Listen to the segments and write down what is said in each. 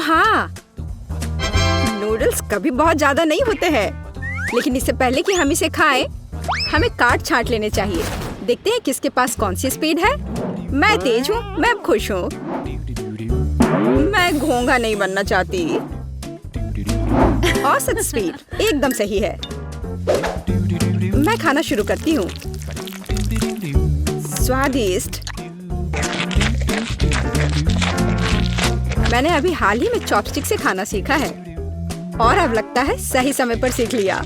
हाँ, नूडल्स कभी बहुत ज्यादा नहीं होते हैं, लेकिन इससे पहले कि हम इसे खाएं, हमें काट छांट लेने चाहिए। देखते हैं किसके पास कौन सी स्पीड है। मैं तेज हूँ, मैं अब खुश हूँ। मैं घोंघा नहीं बनना चाहती। औसत स्पीड एकदम सही है। मैं खाना शुरू करती हूँ। स्वादिष्ट। मैंने अभी हाल ही में चॉपस्टिक से खाना सीखा है और अब लगता है सही समय पर सीख लिया।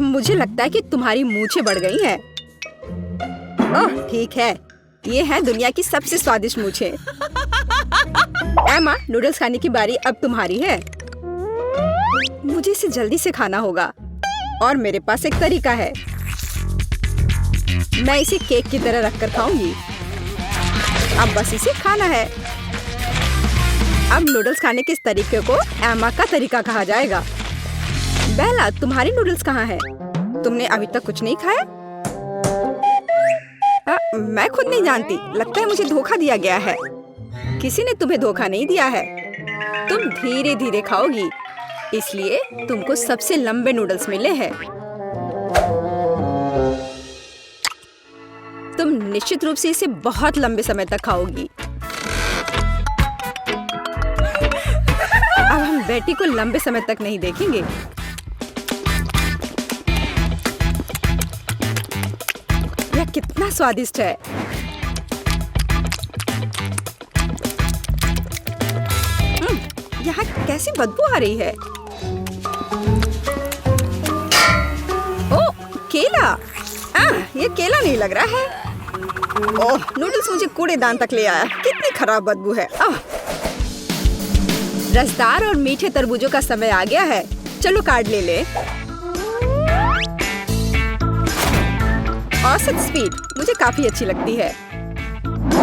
मुझे लगता है कि तुम्हारी मूंछें बढ़ गई हैं। ओह ठीक है, ये है दुनिया की सबसे स्वादिष्ट मूंछें। एमा, नूडल्स खाने की बारी अब तुम्हारी है। मुझे इसे जल्दी से खाना होगा और मेरे पास एक तरीका है। मैं इसे केक की तरह रखकर खाऊंगी। अब बस इसे खाना है। अब नूडल्स खाने के इस तरीके को एमा का तरीका कहा जाएगा। बेला, तुम्हारी नूडल्स कहाँ है? तुमने अभी तक कुछ नहीं खाया? मैं खुद नहीं जानती। लगता है मुझे धोखा दिया गया है। किसी ने तुम्हें धोखा नहीं दिया है। तुम धीरे धीरे खाओगी, इसलिए तुमको सबसे लंबे नूडल्स मिले हैं। तुम निश्चित रूप से इसे बहुत लंबे समय तक खाओगी। अब हम बेटी को लंबे समय तक नहीं देखेंगे। यह कितना स्वादिष्ट है। यहाँ कैसी बदबू आ रही है। ओह, केला। ये केला नहीं लग रहा है। ओह, नूडल्स मुझे कूड़ेदान तक ले आया। कितनी खराब बदबू है। रसदार और मीठे तरबूजों का समय आ गया है। चलो कार्ड ले ले। औसत स्पीड मुझे काफी अच्छी लगती है।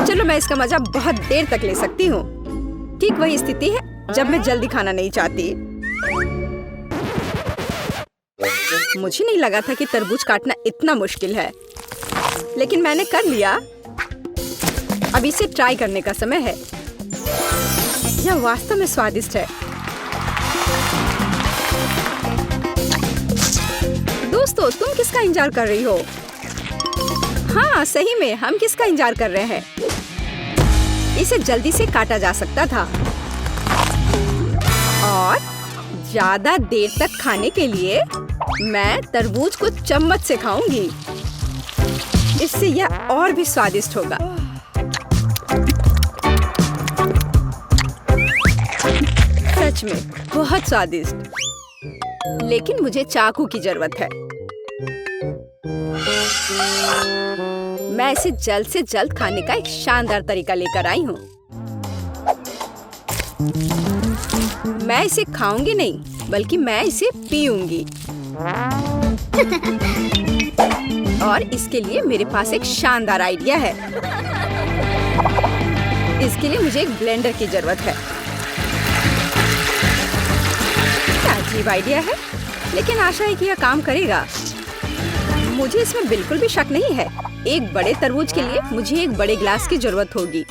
चलो मैं इसका मजा बहुत देर तक ले सकती हूँ। ठीक वही स्थिति है जब मैं जल्दी खाना नहीं चाहती। मुझे नहीं लगा था कि तरबूज काटना इतना मुश्किल है, लेकिन मैंने कर लिया। अब इसे ट्राई करने का समय है। यह वास्तव में स्वादिष्ट है। दोस्तों, तुम किसका इंतजार कर रही हो? हाँ, सही में हम किसका इंतजार कर रहे हैं? इसे जल्दी से काटा जा सकता था और ज्यादा देर तक खाने के लिए मैं तरबूज को चम्मच से खाऊंगी। इससे यह और भी स्वादिष्ट होगा। सच में बहुत स्वादिष्ट। लेकिन मुझे चाकू की जरूरत है। मैं इसे जल्द से जल्द खाने का एक शानदार तरीका लेकर आई हूँ। मैं इसे खाऊंगी नहीं, बल्कि मैं इसे पीऊंगी। और इसके लिए मेरे पास एक शानदार आइडिया है। इसके लिए मुझे एक ब्लेंडर की जरूरत है। क्या अजीब आइडिया है, लेकिन आशा है कि यह काम करेगा। मुझे इसमें बिल्कुल भी शक नहीं है। एक बड़े तरबूज के लिए मुझे एक बड़े ग्लास की जरूरत होगी।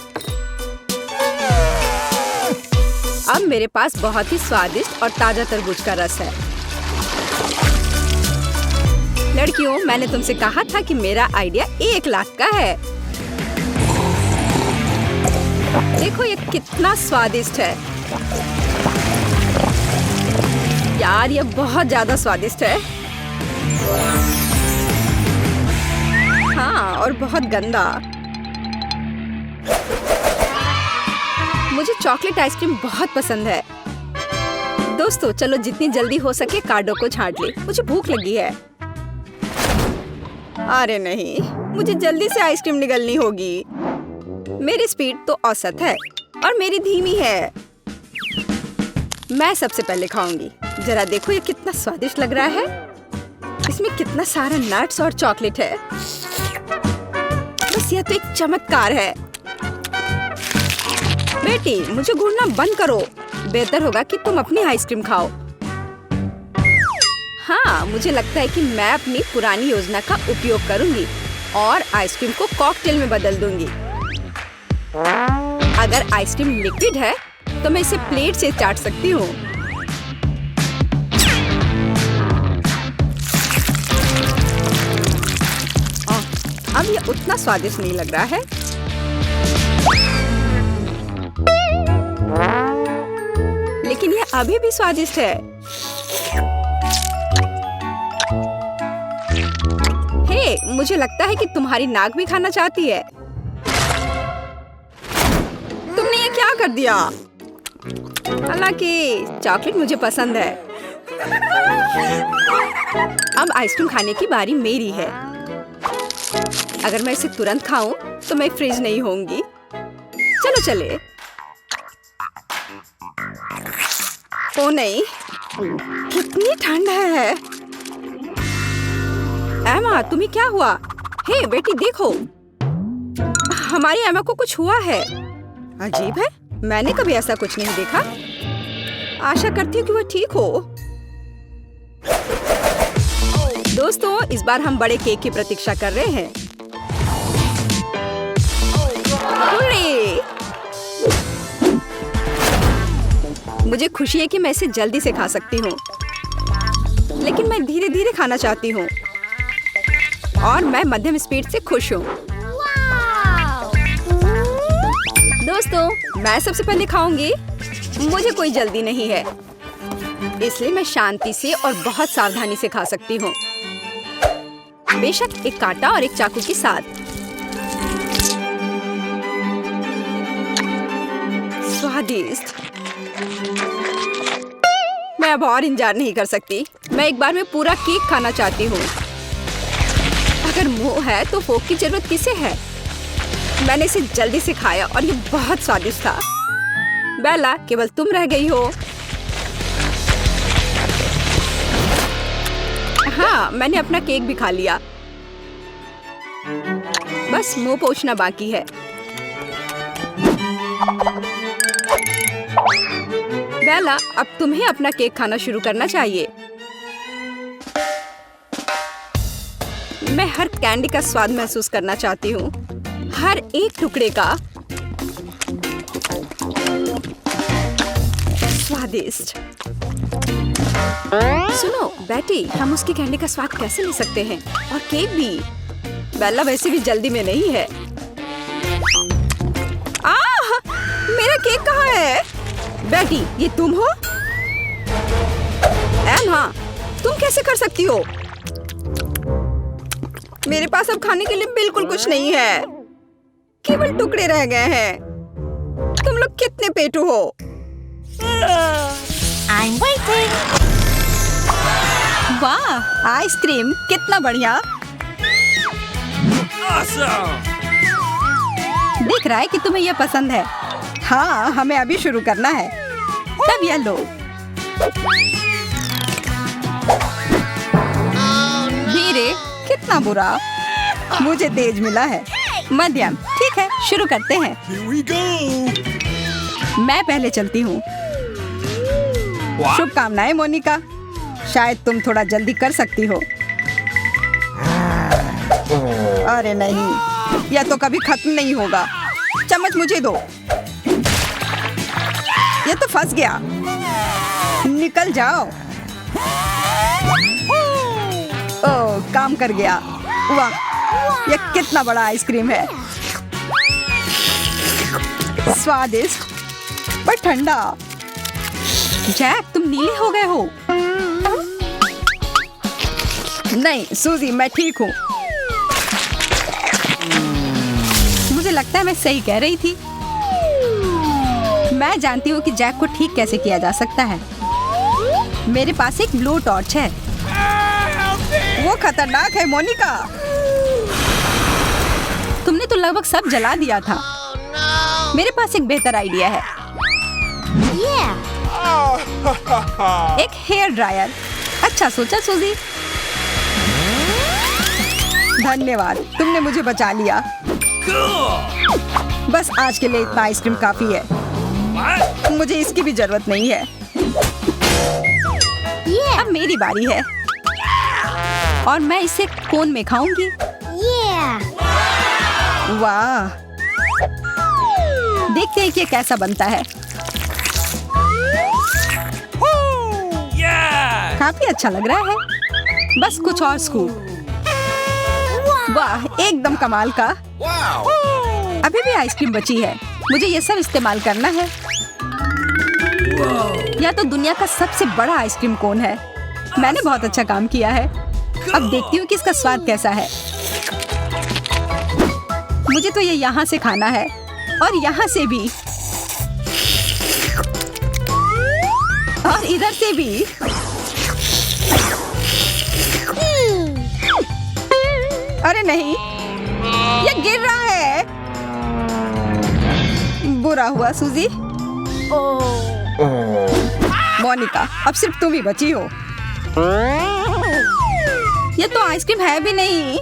अब मेरे पास बहुत ही स्वादिष्ट और ताजा तरबूज का रस है। लड़कियों, मैंने तुमसे कहा था कि मेरा आइडिया 1 लाख का है। देखो ये कितना स्वादिष्ट है। यार, ये बहुत ज्यादा स्वादिष्ट है। हाँ, और बहुत गंदा। मुझे चॉकलेट आइसक्रीम बहुत पसंद है। दोस्तों, चलो जितनी जल्दी हो सके कार्डों को छांट ले। मुझे भूख लगी है। अरे नहीं, मुझे जल्दी से आइसक्रीम निगलनी होगी। मेरी स्पीड तो औसत है और मेरी धीमी है। मैं सबसे पहले खाऊंगी। जरा देखो ये कितना स्वादिष्ट लग रहा है। इसमें कितना सारा नट्स और चॉकलेट है। बस यह तो एक चमत्कार है। बेटी, मुझे घूरना बंद करो। बेहतर होगा कि तुम अपनी आइसक्रीम खाओ। हाँ, मुझे लगता है कि मैं अपनी पुरानी योजना का उपयोग करूंगी और आइसक्रीम को कॉकटेल में बदल दूंगी। अगर आइसक्रीम लिक्विड है तो मैं इसे प्लेट से चाट सकती हूँ। अब ये उतना स्वादिष्ट नहीं लग रहा है। लेकिन ये अभी भी स्वादिष्ट है। हे, मुझे लगता है कि तुम्हारी नाक भी खाना चाहती है। तुमने ये क्या कर दिया? हालांकि चॉकलेट मुझे पसंद है। अब आइसक्रीम खाने की बारी मेरी है। अगर मैं इसे तुरंत खाऊं तो मैं फ्रीज नहीं होंगी। चलो चले। ओ नहीं, कितनी ठंड है। एमा, तुम्हें क्या हुआ? हे बेटी, देखो, हमारी एमा को कुछ हुआ है। अजीब है, मैंने कभी ऐसा कुछ नहीं देखा। आशा करती हूँ कि वो ठीक हो। दोस्तों, इस बार हम बड़े केक की प्रतीक्षा कर रहे हैं। मुझे खुशी है कि मैं इसे जल्दी से खा सकती हूँ, लेकिन मैं धीरे धीरे खाना चाहती हूँ और मैं मध्यम स्पीड से खुश हूँ। दोस्तों, मैं सबसे पहले खाऊंगी। मुझे कोई जल्दी नहीं है, इसलिए मैं शांति से और बहुत सावधानी से खा सकती हूँ, बेशक एक कांटा और एक चाकू के साथ। स्वादिष्ट। मैं अब और इंतजार नहीं कर सकती। मैं एक बार में पूरा केक खाना चाहती हूँ। अगर मुंह है तो फोक की जरूरत किसे है? मैंने इसे जल्दी से खाया और ये बहुत स्वादिष्ट था। बेला, केवल तुम रह गई हो। हाँ, मैंने अपना केक भी खा लिया। बस मुंह पोंछना बाकी है। बेला, अब तुम्हें अपना केक खाना शुरू करना चाहिए। मैं हर कैंडी का स्वाद महसूस करना चाहती हूँ, हर एक टुकड़े का। स्वादिष्ट। सुनो बेटी, हम उसकी कैंडी का स्वाद कैसे ले सकते हैं? और केक भी। बेला वैसे भी जल्दी में नहीं है। मेरा केक कहाँ है? बेटी, ये तुम हो? एमा, तुम कैसे कर सकती हो? मेरे पास अब खाने के लिए बिल्कुल कुछ नहीं है। केवल टुकड़े रह गए हैं। तुम लोग कितने पेटू हो? I'm waiting. वाह, आइसक्रीम कितना बढ़िया। Awesome. दिख रहा है कि तुम्हें यह पसंद है। हाँ, हमें अभी शुरू करना है। तब यह लो। धीरे, कितना बुरा। मुझे तेज मिला है। मध्यम। ठीक है, शुरू करते हैं। Here we go. मैं पहले चलती हूँ। शुभकामनाएं मोनिका। शायद तुम थोड़ा जल्दी कर सकती हो। अरे नहीं, यह तो कभी खत्म नहीं होगा। चम्मच मुझे दो। ये तो फंस गया। निकल जाओ। ओह, काम कर गया। वाह, यह कितना बड़ा आइसक्रीम है। स्वादिष्ट पर ठंडा। जैक, तुम नीले हो गए हो। नहीं सूजी, मैं ठीक हूँ। मुझे लगता है मैं सही कह रही थी। मैं जानती हूँ कि जैक को ठीक कैसे किया जा सकता है। मेरे पास एक ब्लो टॉर्च है। वो खतरनाक है मोनिका। तुमने तो लगभग सब जला दिया था। मेरे पास एक बेहतर आइडिया है। एक हेयर ड्रायर। अच्छा सोचा सूजी। धन्यवाद, तुमने मुझे बचा लिया। बस आज के लिए इतना आइसक्रीम काफी है। मुझे इसकी भी जरूरत नहीं है। अब मेरी बारी है और मैं इसे कोन में खाऊंगी। वाह, देखते हैं कि ये कैसा बनता है। Yeah! काफी अच्छा लग रहा है। बस कुछ और स्कूप। वाह, एकदम कमाल का। Wow! अभी भी आइसक्रीम बची है। मुझे ये सब इस्तेमाल करना है। यह तो दुनिया का सबसे बड़ा आइसक्रीम कोन है। मैंने बहुत अच्छा काम किया है। अब देखती हूँ कि इसका स्वाद कैसा है। मुझे तो ये यहाँ से खाना है और यहाँ से भी और इधर से भी। अरे नहीं, ये गिर रहा है। बुरा हुआ सूजी। मोनिका, अब सिर्फ तुम ही बची हो। ये तो आइसक्रीम है भी नहीं।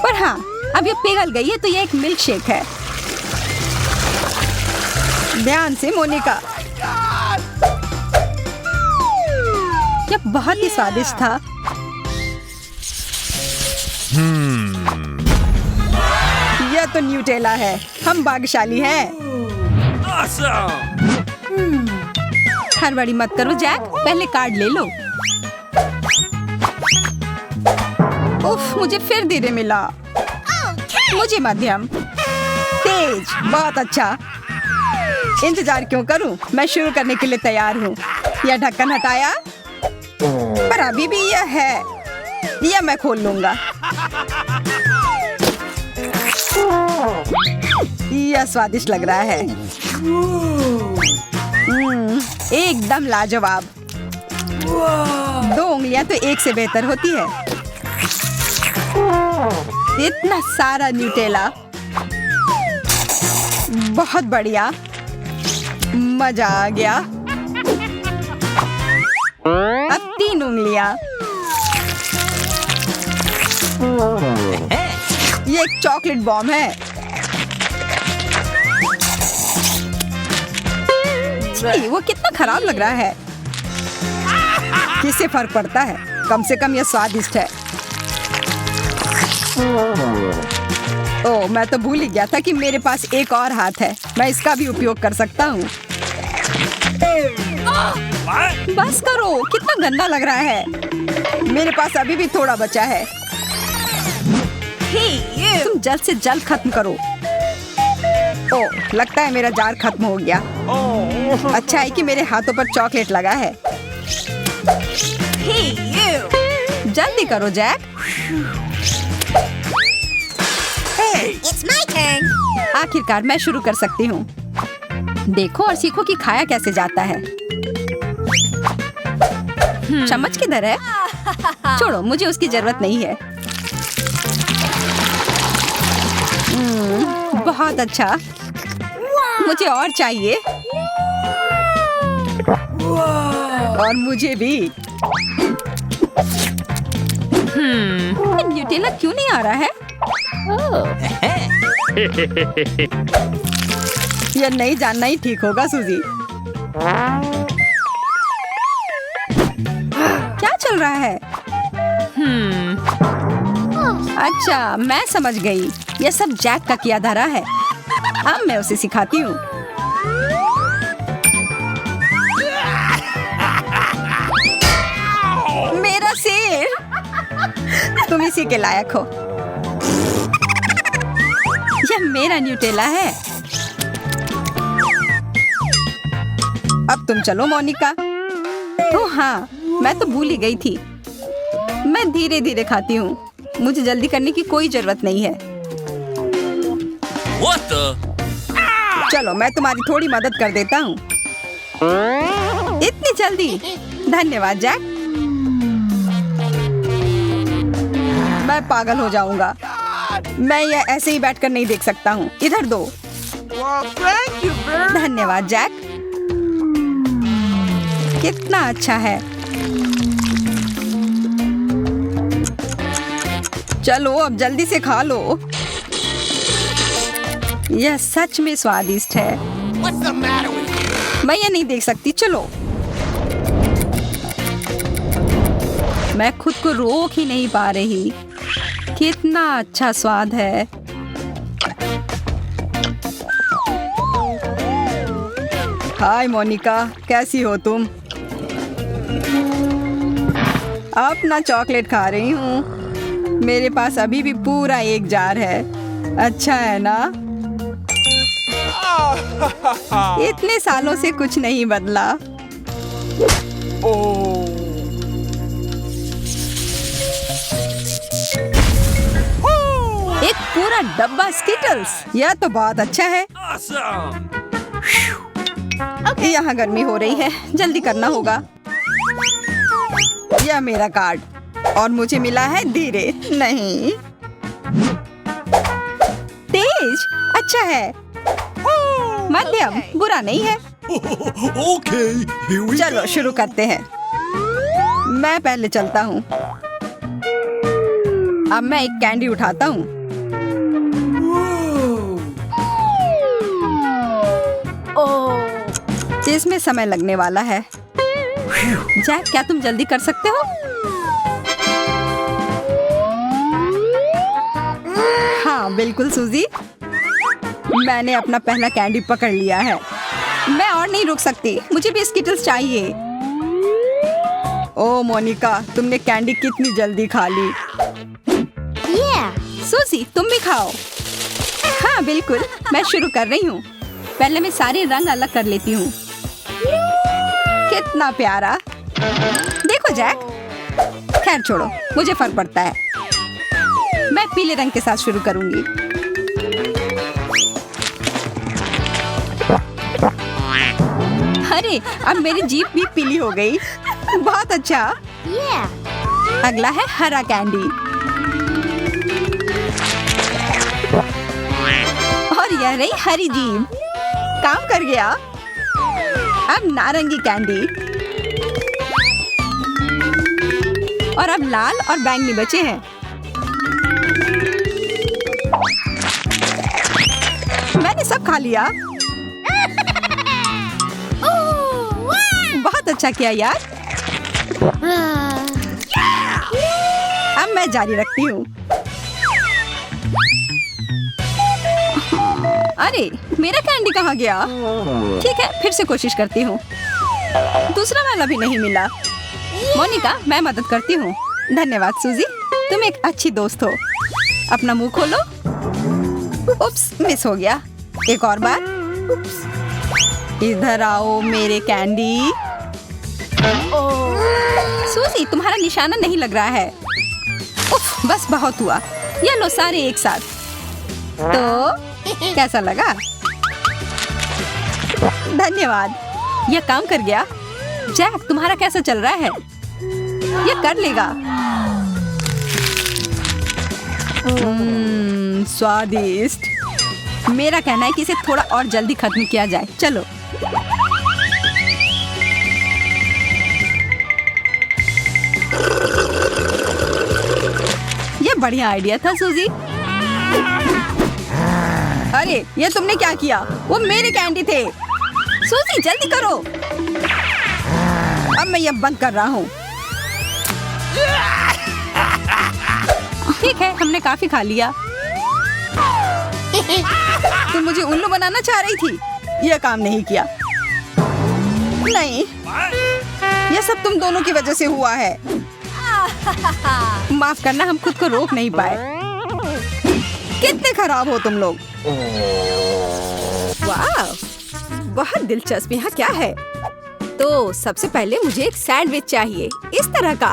पर हाँ, अब ये पिघल गई है तो ये एक मिल्क शेक है। ध्यान से मोनिका। यह बहुत ही स्वादिष्ट था। यह तो न्यूटेला है। हम भाग्यशाली हैं। Awesome! हड़बड़ी मत करो जैक, पहले कार्ड ले लो। उफ, मुझे फिर धीरे मिला। मुझे मध्यम। तेज, बहुत अच्छा। इंतजार क्यों करूं? मैं शुरू करने के लिए तैयार हूँ। यह ढक्कन हटाया, पर अभी भी यह है। यह मैं खोल लूंगा। यह स्वादिष्ट लग रहा है। एकदम लाजवाब। 2 उंगलियां तो एक से बेहतर होती है। इतना सारा न्यूटेला, बहुत बढ़िया। मजा आ गया। अब 3 उंगलियां। ये एक चॉकलेट बॉम्ब है। छी, वो कितना खराब लग रहा है। किससे फर्क पड़ता है? कम से कम ये स्वादिष्ट है। ओह, मैं तो भूल ही गया था कि मेरे पास एक और हाथ है। मैं इसका भी उपयोग कर सकता हूँ। What? बस करो, कितना गंदा लग रहा है। मेरे पास अभी भी थोड़ा बचा है। तुम जल्द से जल्द खत्म करो। ओह, लगता है मेरा जार खत्म हो गया। अच्छा है कि मेरे हाथों पर चॉकलेट लगा है। जल्दी करो जैक। It's my turn. आखिरकार मैं शुरू कर सकती हूँ। देखो और सीखो कि खाया कैसे जाता है। चम्मच किधर है? छोड़ो, मुझे उसकी जरूरत नहीं है। बहुत अच्छा। मुझे और चाहिए। और मुझे भी। न्यूटेला क्यों नहीं आ रहा है? यह नहीं जानना ही ठीक होगा सूजी। क्या चल रहा है? अच्छा, मैं समझ गई। यह सब जैक का किया धरा है। अब मैं उसे सिखाती हूँ। मेरा सिर। तुम इसी के लायक हो। यह मेरा न्यूटेला है। अब तुम चलो मोनिका। ओह हाँ, मैं तो भूल ही गई थी। मैं धीरे धीरे खाती हूँ। मुझे जल्दी करने की कोई जरूरत नहीं है। What the? चलो, मैं तुम्हारी थोड़ी मदद कर देता हूँ। इतनी जल्दी? धन्यवाद जैक। मैं पागल हो जाऊंगा। मैं यह ऐसे ही बैठकर नहीं देख सकता हूँ। इधर दो। धन्यवाद जैक। कितना अच्छा है। चलो, अब जल्दी से खा लो। यह सच में स्वादिष्ट है। What's the matter with you? मैं ये नहीं देख सकती। चलो। मैं खुद को रोक ही नहीं पा रही। कितना अच्छा स्वाद है। हाय मोनिका, कैसी हो तुम? अपना चॉकलेट खा रही हूँ। मेरे पास अभी भी पूरा एक जार है। अच्छा है ना? इतने सालों से कुछ नहीं बदला। एक पूरा डब्बा स्किटल्स, यह तो बहुत अच्छा है। Awesome! यहाँ गर्मी हो रही है, जल्दी करना होगा। यह मेरा कार्ड और मुझे मिला है धीरे नहीं तेज। अच्छा है। मध्यम बुरा नहीं है। Okay, here we चलो शुरू करते हैं। मैं पहले चलता हूँ। अब मैं एक कैंडी उठाता हूँ। इसमें समय लगने वाला है। जैक, क्या तुम जल्दी कर सकते हो? हाँ बिल्कुल सूजी, मैंने अपना पहला कैंडी पकड़ लिया है। मैं और नहीं रुक सकती, मुझे भी स्किटल्स चाहिए। ओ मोनिका, तुमने कैंडी कितनी जल्दी खा ली। सूजी, तुम भी खाओ। हाँ बिल्कुल, मैं शुरू कर रही हूँ। पहले मैं सारे रंग अलग कर लेती हूँ। कितना प्यारा। देखो जैक, खैर छोड़ो, मुझे फर्क पड़ता है। मैं पीले रंग के साथ शुरू करूंगी। अरे, अब मेरी जीभ भी पीली हो गई। बहुत अच्छा। अगला है हरा कैंडी। और यह रही हरी जीभ। काम कर गया। अब नारंगी कैंडी। और अब लाल और बैंगनी बचे हैं। मैंने सब खा लिया। बहुत अच्छा किया यार। अब मैं जारी रखती हूँ। अरे, मेरा कैंडी कहाँ गया? ठीक है, फिर से कोशिश करती हूँ। दूसरा वाला भी नहीं मिला। मोनिका, मैं मदद करती हूँ। धन्यवाद सूजी, तुम एक अच्छी दोस्त हो। अपना मुंह खोलो। उप्स, मिस हो गया। एक और बार। इधर आओ मेरे कैंडी। सूजी, तुम्हारा निशाना नहीं लग रहा है। उफ, बस बहुत हुआ। ये लो सारे एक साथ। तो कैसा लगा? धन्यवाद, यह काम कर गया। जैक, तुम्हारा कैसा चल रहा है? यह कर लेगा। स्वादिष्ट। मेरा कहना है कि इसे थोड़ा और जल्दी खत्म किया जाए। चलो। यह बढ़िया आइडिया था सूजी। अरे, ये तुमने क्या किया? वो मेरे कैंडी थे। सूजी, जल्दी करो। अब मैं ये बंद कर रहा हूँ। ठीक है, हमने काफी खा लिया। तुम मुझे उल्लू बनाना चाह रही थी। यह काम नहीं किया। नहीं, यह सब तुम दोनों की वजह से हुआ है। माफ करना, हम खुद को रोक नहीं पाए। कितने खराब हो तुम लोग। वाह, बहुत दिलचस्प। यहाँ क्या है? तो सबसे पहले मुझे एक सैंडविच चाहिए, इस तरह का।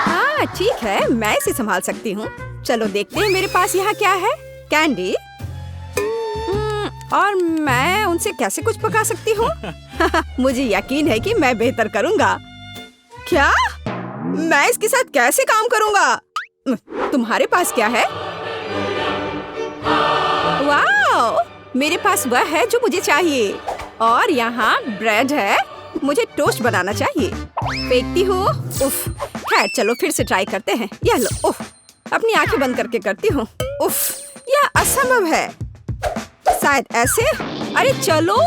हाँ ठीक है, मैं इसे संभाल सकती हूँ। चलो देखते हैं मेरे पास यहाँ क्या है। कैंडी। और मैं उनसे कैसे कुछ पका सकती हूँ? मुझे यकीन है कि मैं बेहतर करूँगा। क्या? मैं इसके साथ कैसे काम करूँगा? तुम्हारे पास क्या है? वाह, मेरे पास वह है जो मुझे चाहिए। और यहाँ ब्रेड है। मुझे टोस्ट बनाना चाहिए। फेंकती हूँ। उफ, खैर चलो फिर से ट्राई करते हैं। यह लो। उफ, अपनी आंखें बंद करके करती हूँ। उफ, यह असंभव है। शायद ऐसे। अरे चलो।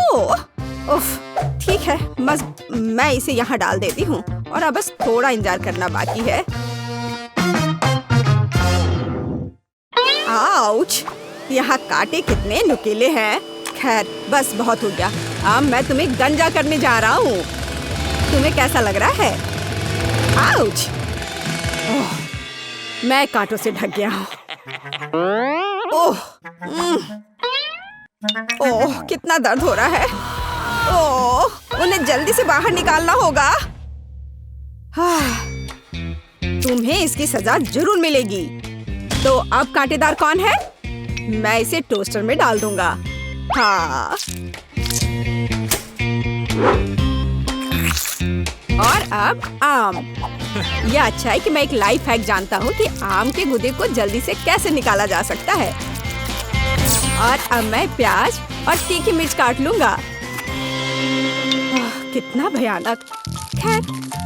उफ, ठीक है, बस मैं इसे यहाँ डाल देती हूँ और अब बस थोड़ा इंतजार करना बाकी है। आउच, यहाँ कांटे कितने नुकीले हैं। खैर बस बहुत हो गया। अब मैं तुम्हें गंजा करने जा रहा हूँ। तुम्हें कैसा लग रहा है? आउच! ओह, मैं कांटों से ढक गया हूँ। ओह, ओह, कितना दर्द हो रहा है। ओह, उन्हें जल्दी से बाहर निकालना होगा। तुम्हें इसकी सजा जरूर मिलेगी। तो अब कांटेदार कौन है? मैं इसे टोस्टर में डाल दूंगा। हाँ। और अब आम। यह अच्छा है कि मैं एक लाइफ हैक जानता हूँ कि आम के गूदे को जल्दी से कैसे निकाला जा सकता है। और अब मैं प्याज और तीखी मिर्च काट लूंगा। कितना भयानक। खैर,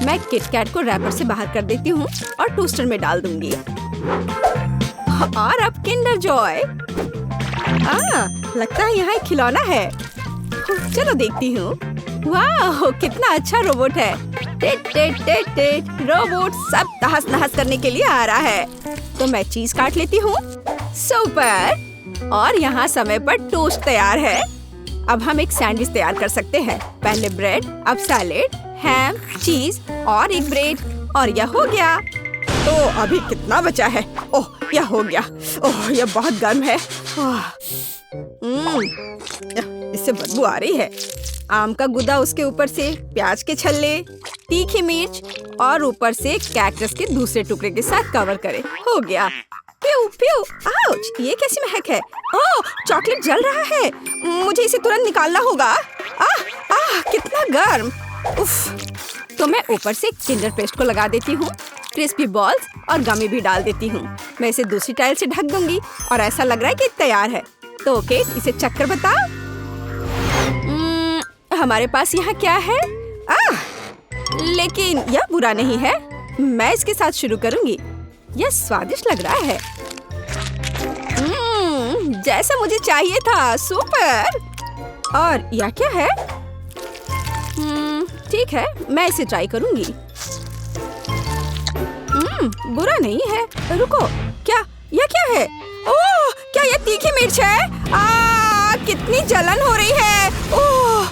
मैं किटकैट को रैपर से बाहर कर देती हूँ और टोस्टर में डाल दूंगी। और अब किंडर जॉय। लगता है यहाँ एक खिलौना है। चलो देखती हूँ। वाह, कितना अच्छा रोबोट है। टेट टेट टेट टेट। रोबोट सब तहस नहस करने के लिए आ रहा है। तो मैं चीज काट लेती हूँ। सुपर। और यहाँ समय पर टोस्ट तैयार है। अब हम एक सैंडविच तैयार कर सकते हैं। पहले ब्रेड, अब सैलेड, हैम, चीज और एक ब्रेड। और यह हो गया। तो अभी कितना बचा है? ओह, यह हो गया। ओह, यह बहुत गर्म है। इससे बदबू आ रही है। आम का गुदा, उसके ऊपर से प्याज के छल्ले, तीखी मिर्च और ऊपर से कैक्टस के दूसरे टुकड़े के साथ कवर करें। हो गया। प्यू प्यू। आउच! ये कैसी महक है? ओह, चॉकलेट जल रहा है। मुझे इसे तुरंत निकालना होगा। कितना गर्म। उफ। तो मैं ऊपर से किंडर पेस्ट को लगा देती हूँ। क्रिस्पी बॉल्स और गमी भी डाल देती हूँ। मैं इसे दूसरी टाइल से ढक दूंगी और ऐसा लग रहा है कि तैयार है। तो ओके, इसे चक्कर बताओ। हमारे पास यहाँ क्या है? लेकिन यह बुरा नहीं है। मैं इसके साथ शुरू करूंगी। यह स्वादिष्ट लग रहा है। जैसा मुझे चाहिए था। सुपर। और यह क्या है? ठीक है, मैं इसे ट्राई करूंगी। बुरा नहीं है। रुको, यह क्या है? ओह, क्या यह तीखी मिर्च है? कितनी जलन हो रही है। ओह,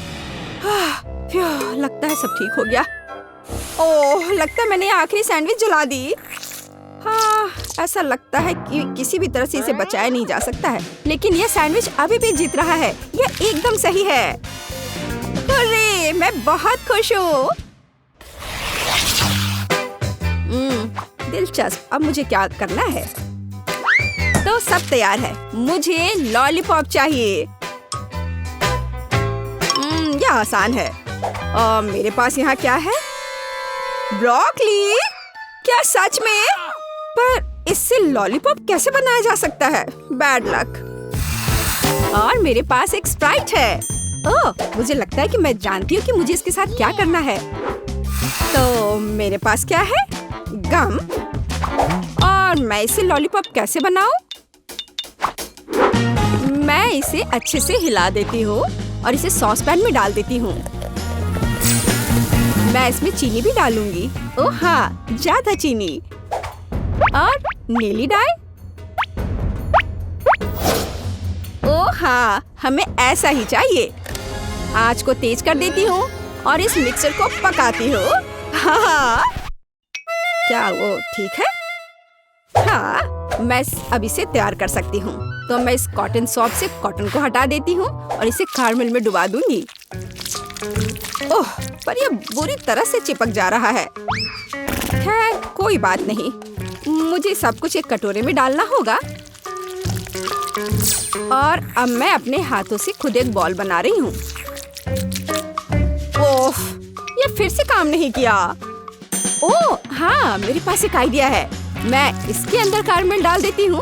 लगता है सब ठीक हो गया। ओह, लगता है मैंने आखिरी सैंडविच जला दी। हाँ, ऐसा लगता है कि किसी भी तरह से इसे बचाया नहीं जा सकता है। लेकिन यह सैंडविच अभी भी जीत रहा है। यह एकदम सही है। अरे, मैं बहुत खुश हूँ। दिलचस्प। अब मुझे क्या करना है? तो सब तैयार है। मुझे लॉलीपॉप चाहिए। यह आसान है। मेरे पास यहाँ क्या है? ब्रोकली। क्या सच में? पर इससे लॉलीपॉप कैसे बनाया जा सकता है? Bad luck. और मेरे पास एक स्प्राइट है। ओह, मुझे लगता है कि मैं जानती हूँ कि मुझे इसके साथ क्या करना है। तो मेरे पास क्या है? गम। और मैं इसे लॉलीपॉप कैसे बनाऊं? मैं इसे अच्छे से हिला देती हूँ और इसे सॉस पैन में डाल देती हूँ। मैं इसमें चीनी भी डालूंगी। ओह हाँ, ज्यादा चीनी। और नीली डाई। ओह हाँ, हमें ऐसा ही चाहिए। आंच को तेज कर देती हूँ और इस मिक्सर को पकाती हूँ। हाँ, क्या वो ठीक है? हाँ, मैं अब इसे तैयार कर सकती हूँ। तो मैं इस कॉटन सॉप से कॉटन को हटा देती हूँ और इसे कैरमेल में डुबा दूंगी। ओह, पर यह बुरी तरह से चिपक जा रहा है। खैर, कोई बात नहीं। मुझे सब कुछ एक कटोरे में डालना होगा। और अब मैं अपने हाथों से खुद एक बॉल बना रही हूँ। ओह, ये फिर से काम नहीं किया। ओह हाँ, मेरे पास एक आइडिया है। मैं इसके अंदर कैरमेल डाल देती हूँ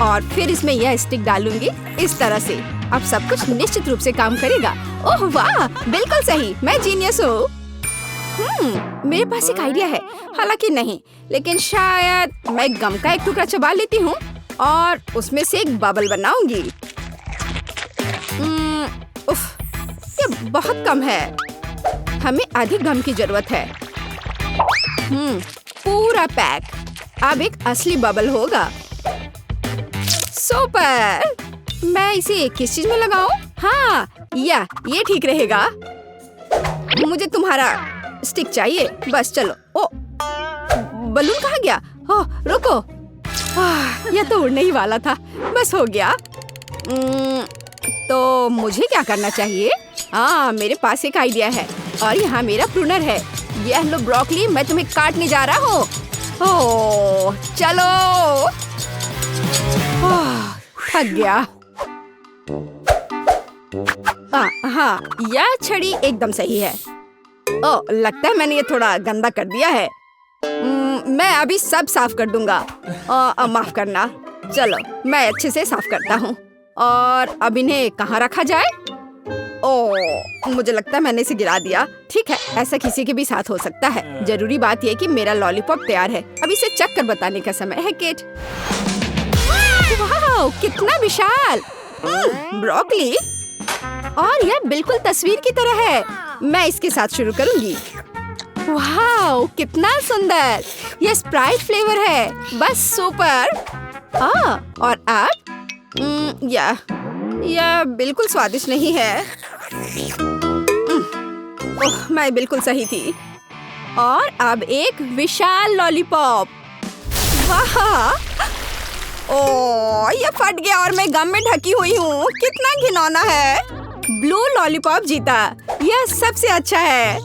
और फिर इसमें यह स्टिक डालूंगी इस तरह से। अब सब कुछ निश्चित रूप से काम करेगा। ओह वाह, बिल्कुल सही। मैं जीनियस हूँ। मेरे पास एक आइडिया है। हालांकि नहीं, लेकिन शायद मैं गम का एक टुकड़ा चबा लेती हूँ और उसमें से एक बबल बनाऊंगी। उफ, ये बहुत कम है। हमें अधिक गम की जरूरत है। पूरा पैक। अब एक असली बबल होगा। सुपर। मैं इसे किस चीज में लगाऊं? हाँ, ये ठीक रहेगा। मुझे तुम्हारा स्टिक चाहिए। बस चलो। ओ, बलून कहाँ गया? ओह, रुको। यह तो उड़ने ही वाला था। बस हो गया। तो मुझे क्या करना चाहिए? मेरे पास एक आइडिया है और यहाँ मेरा प्रूनर है। यह लो ब्रोकली, मैं तुम्हें काटने जा रहा हूँ। ओह, चलो। थक गया। हाँ, यह छड़ी एकदम सही है। ओह, लगता है मैंने ये थोड़ा गंदा कर दिया है। मैं अभी सब साफ कर दूंगा। माफ करना। चलो, मैं अच्छे से साफ करता हूँ। और अब इन्हें कहाँ रखा जाए? ओह, मुझे लगता है मैंने इसे गिरा दिया। ठीक है, ऐसा किसी के भी साथ हो सकता है। जरूरी बात यह कि मेरा लॉलीपॉप तैयार है। अब इसे चख कर बताने का समय है, केट। वाह, कितना विशाल ब्रोकली! और यह बिल्कुल तस्वीर की तरह है। मैं इसके साथ शुरू करूंगी। वाह, कितना सुंदर! यह स्प्राइट फ्लेवर है। बस सुपर। और अब यह बिल्कुल स्वादिष्ट नहीं है। ओह, मैं बिल्कुल सही थी। और अब एक विशाल लॉलीपॉप। वाह! ओह, यह फट गया और मैं गम में ढकी हुई हूँ। कितना घिनौना है। ब्लू लॉलीपॉप जीता। यह सबसे अच्छा है।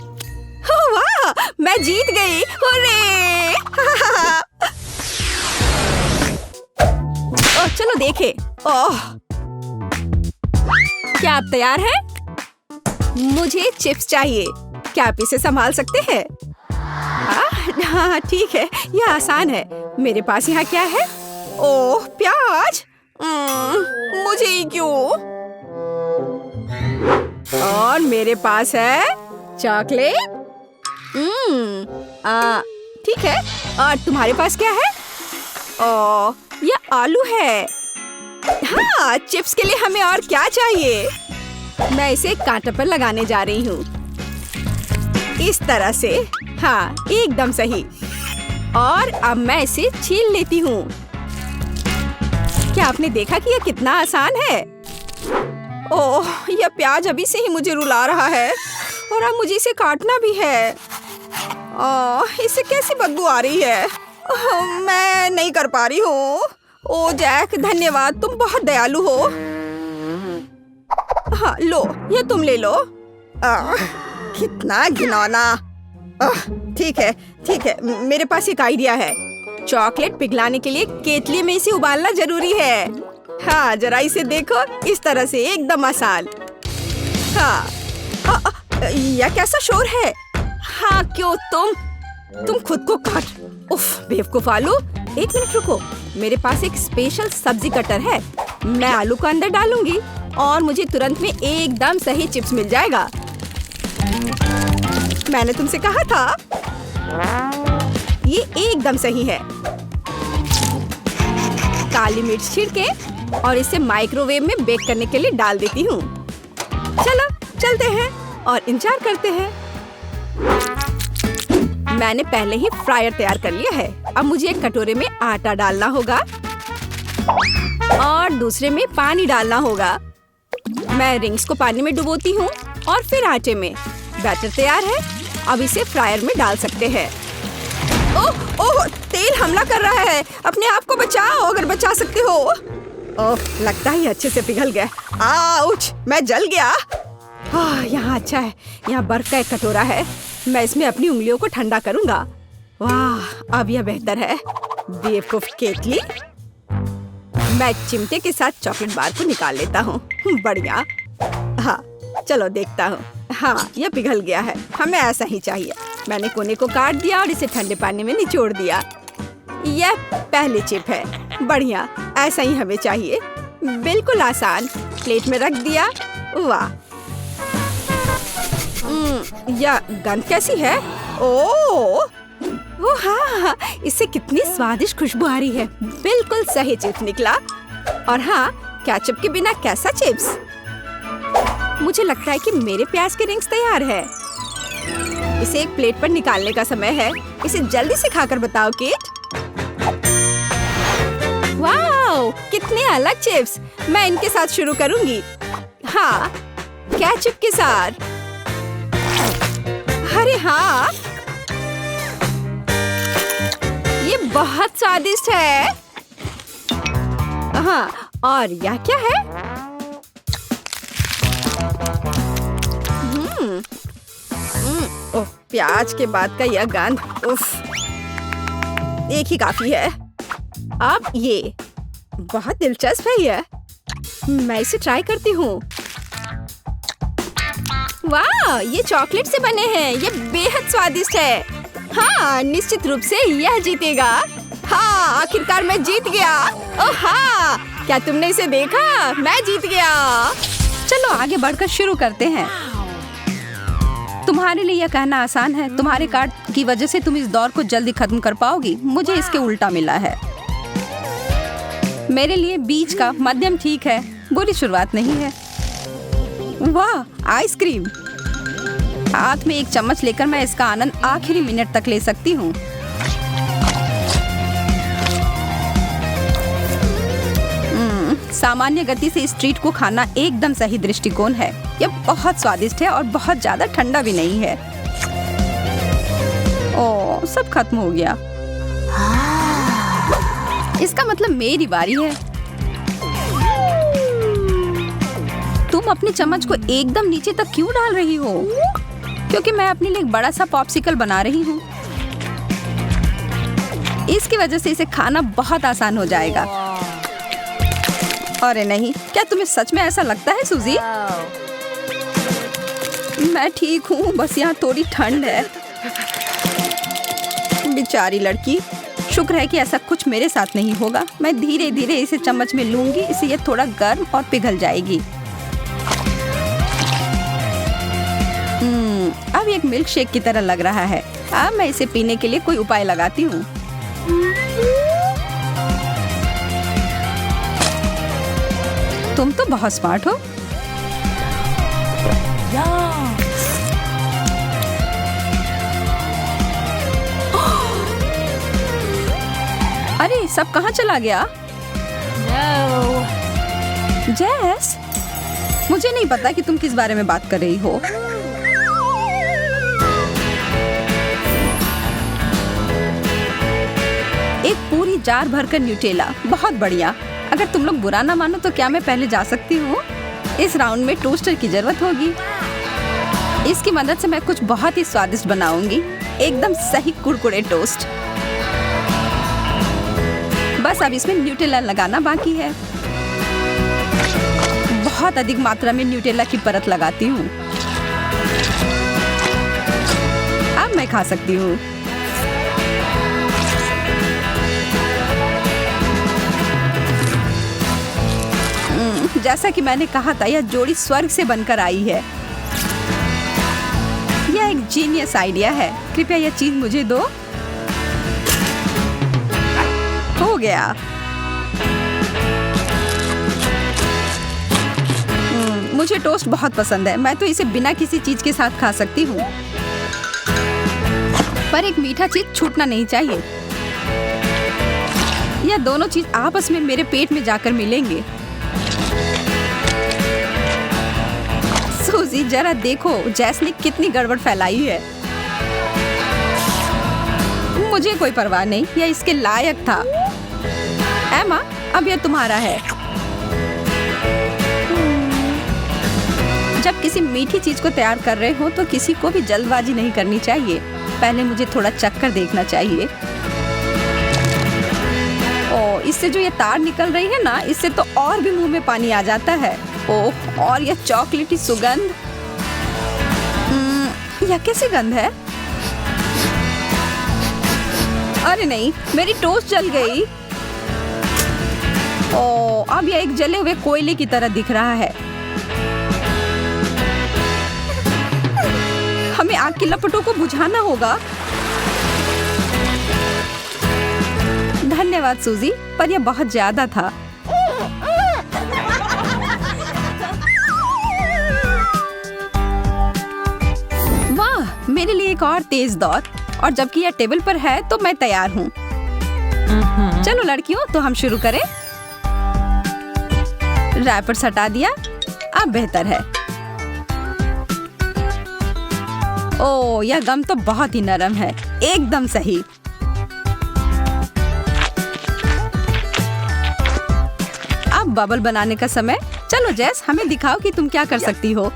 वाह, मैं जीत गई। हुर्रे! ओह, चलो देखें। ओह, क्या आप तैयार हैं? मुझे चिप्स चाहिए। क्या आप इसे संभाल सकते हैं? हाँ, ठीक है, यह आसान है। मेरे पास यहाँ क्या है? ओह, प्याज। मुझे ही क्यों? और मेरे पास है चॉकलेट। ठीक है। और तुम्हारे पास क्या है? ओह, यह आलू है। हाँ, चिप्स के लिए हमें और क्या चाहिए? मैं इसे कांटे पर लगाने जा रही हूँ। इस तरह से। हाँ, एकदम सही। और अब मैं इसे छील लेती हूँ। क्या आपने देखा कि यह कितना आसान है? ओह, यह प्याज अभी से ही मुझे रुला रहा है और अब मुझे इसे काटना भी है। ओह, इससे कैसी बदबू आ रही है। मैं नहीं कर पा रही हूँ। ओह जैक, धन्यवाद, तुम बहुत दयालु हो। हाँ, लो, ये तुम ले लो। कितना घिनौना। ठीक है, मेरे पास एक आइडिया है। चॉकलेट पिघलाने के लिए केतली में इसे उबालना जरूरी है। हाँ, जरा इसे देखो। इस तरह से एकदम आसान। हाँ, यह कैसा शोर है? हाँ, क्यों तुम खुद को काट। उफ, बेवकूफ आलू। एक मिनट रुको, मेरे पास एक स्पेशल सब्जी कटर है। मैं आलू को अंदर डालूंगी और मुझे तुरंत में एकदम सही चिप्स मिल जाएगा। मैंने तुमसे कहा था। ये एकदम सही है। काली मिर्च छिड़के और इसे माइक्रोवेव में बेक करने के लिए डाल देती हूँ। चलो चलते हैं और इंतजार करते हैं। मैंने पहले ही फ्रायर तैयार कर लिया है। अब मुझे एक कटोरे में आटा डालना होगा और दूसरे में पानी डालना होगा। मैं रिंग्स को पानी में डुबोती हूँ और फिर आटे में। बैटर तैयार है। अब इसे फ्रायर में डाल सकते हैं। ओह, तेल हमला कर रहा है। अपने आप को बचाओ अगर बचा सकते हो। ओह, लगता है अच्छे से पिघल गया। आउच, मैं जल गया। यहाँ अच्छा है। यहाँ बर्फ का एक कटोरा है। मैं इसमें अपनी उंगलियों को ठंडा करूंगा। वाह, अब यह बेहतर है। बेवकूफ केतली। मैं चिमटे के साथ चॉकलेट बार को निकाल लेता हूँ। बढ़िया। हाँ, चलो देखता हूँ। हाँ, यह पिघल गया है। हमें ऐसा ही चाहिए। मैंने कोने को काट दिया और इसे ठंडे पानी में निचोड़ दिया। यह पहली चिप है। बढ़िया, ऐसा ही हमें चाहिए। बिल्कुल आसान। प्लेट में रख दिया। वाह, यह गंध कैसी है? ओह हाँ, इससे कितनी स्वादिष्ट खुशबू आ रही है। बिल्कुल सही चिप्स निकला। और हाँ, केचप के बिना कैसा चिप्स? मुझे लगता है कि मेरे प्याज के रिंग्स तैयार है। इसे एक प्लेट पर निकालने का समय है। इसे जल्दी से खाकर बताओ केट। वाह, कितने अलग चिप्स। मैं इनके साथ शुरू करूंगी। हाँ, केचप के साथ। अरे हाँ, ये बहुत स्वादिष्ट है। हाँ, और यह क्या है? ओह, प्याज के बाद का यह गंध, उफ, एक ही काफी है। अब ये बहुत दिलचस्प है। यह मैं इसे ट्राई करती हूँ। वाह, ये चॉकलेट से बने हैं। ये बेहद स्वादिष्ट है। हाँ, निश्चित रूप से यह जीतेगा। हाँ, आखिरकार मैं जीत गया। ओह हाँ, क्या तुमने इसे देखा? मैं जीत गया। चलो आगे बढ़कर शुरू करते हैं। तुम्हारे लिए यह कहना आसान है। तुम्हारे कार्ड की वजह से तुम इस दौर को जल्दी खत्म कर पाओगी। मुझे इसके उल्टा मिला है। मेरे लिए बीच का मध्यम ठीक है। बुरी शुरुआत नहीं है। वाह, आइसक्रीम। हाथ में एक चम्मच लेकर मैं इसका आनंद आखिरी मिनट तक ले सकती हूँ। सामान्य गति से स्ट्रीट को खाना एकदम सही दृष्टिकोण है। यह बहुत स्वादिष्ट है और बहुत ज्यादा ठंडा भी नहीं है। ओह, सब खत्म हो गया। इसका मतलब मेरी बारी है। तुम अपनी चम्मच को एकदम नीचे तक क्यों डाल रही हो? क्योंकि मैं अपने लिए एक बड़ा सा पॉप्सिकल बना रही हूँ। इसकी वजह से इसे खाना बहुत आसान हो जाएगा। अरे नहीं, क्या तुम्हें सच में ऐसा लगता है सूजी? मैं ठीक हूँ, बस यहाँ थोड़ी ठंड है। बेचारी लड़की। शुक्र है कि ऐसा कुछ मेरे साथ नहीं होगा। मैं धीरे धीरे इसे चम्मच में लूंगी, इससे ये थोड़ा गर्म और पिघल जाएगी। अब एक मिल्क शेक की तरह लग रहा है। अब मैं इसे पीने के लिए कोई उपाय लगाती हूँ। तुम तो बहुत स्मार्ट हो। अरे, सब कहाँ चला गया? जेस, मुझे नहीं पता कि तुम किस बारे में बात कर रही हो। एक पूरी जार भरकर न्यूटेला, बहुत बढ़िया। अगर तुम लोग बुरा ना मानो तो क्या मैं पहले जा सकती हूँ? इस राउंड में टोस्टर की जरूरत होगी। इसकी मदद से मैं कुछ बहुत ही स्वादिष्ट बनाऊंगी। एकदम सही कुरकुरे टोस्ट। बस अब इसमें न्यूटेला लगाना बाकी है। बहुत अधिक मात्रा में न्यूटेला की परत लगाती हूँ। अब मैं खा सकती हूँ। जैसा कि मैंने कहा था, यह जोड़ी स्वर्ग से बनकर आई है। यह एक जीनियस आइडिया है। कृपया यह चीज मुझे दो। हो गया। मुझे टोस्ट बहुत पसंद है। मैं तो इसे बिना किसी चीज के साथ खा सकती हूँ। पर एक मीठा चीज छूटना नहीं चाहिए। यह दोनों चीज आपस में मेरे पेट में जाकर मिलेंगे। सूजी, जरा देखो जैस ने कितनी गड़बड़ फैलाई है। मुझे कोई परवाह नहीं, यह इसके लायक था। एमा, अब यह तुम्हारा है। जब किसी मीठी चीज को तैयार कर रहे हो तो किसी को भी जल्दबाजी नहीं करनी चाहिए। पहले मुझे थोड़ा चक्कर देखना चाहिए। ओह, इससे जो ये तार निकल रही है ना, इससे तो और भी मुंह में पानी आ जाता है। ओह, और यह चॉकलेटी सुगंध। यह कैसी गंध है? अरे नहीं, मेरी टोस्ट जल गई। ओह, अब यह एक जले हुए कोयले की तरह दिख रहा है। हमें आग की लपटों को बुझाना होगा। धन्यवाद सूजी, पर यह बहुत ज्यादा था। वाह, मेरे लिए एक और तेज दौर। और जबकि यह टेबल पर है तो मैं तैयार हूँ। चलो लड़कियों, तो हम शुरू करें। रैपर्स हटा दिया। अब बेहतर है। ओ, यह गम तो बहुत ही नरम है, एकदम सही। अब बबल बनाने का समय। चलो जेस, हमें दिखाओ कि तुम क्या कर सकती हो।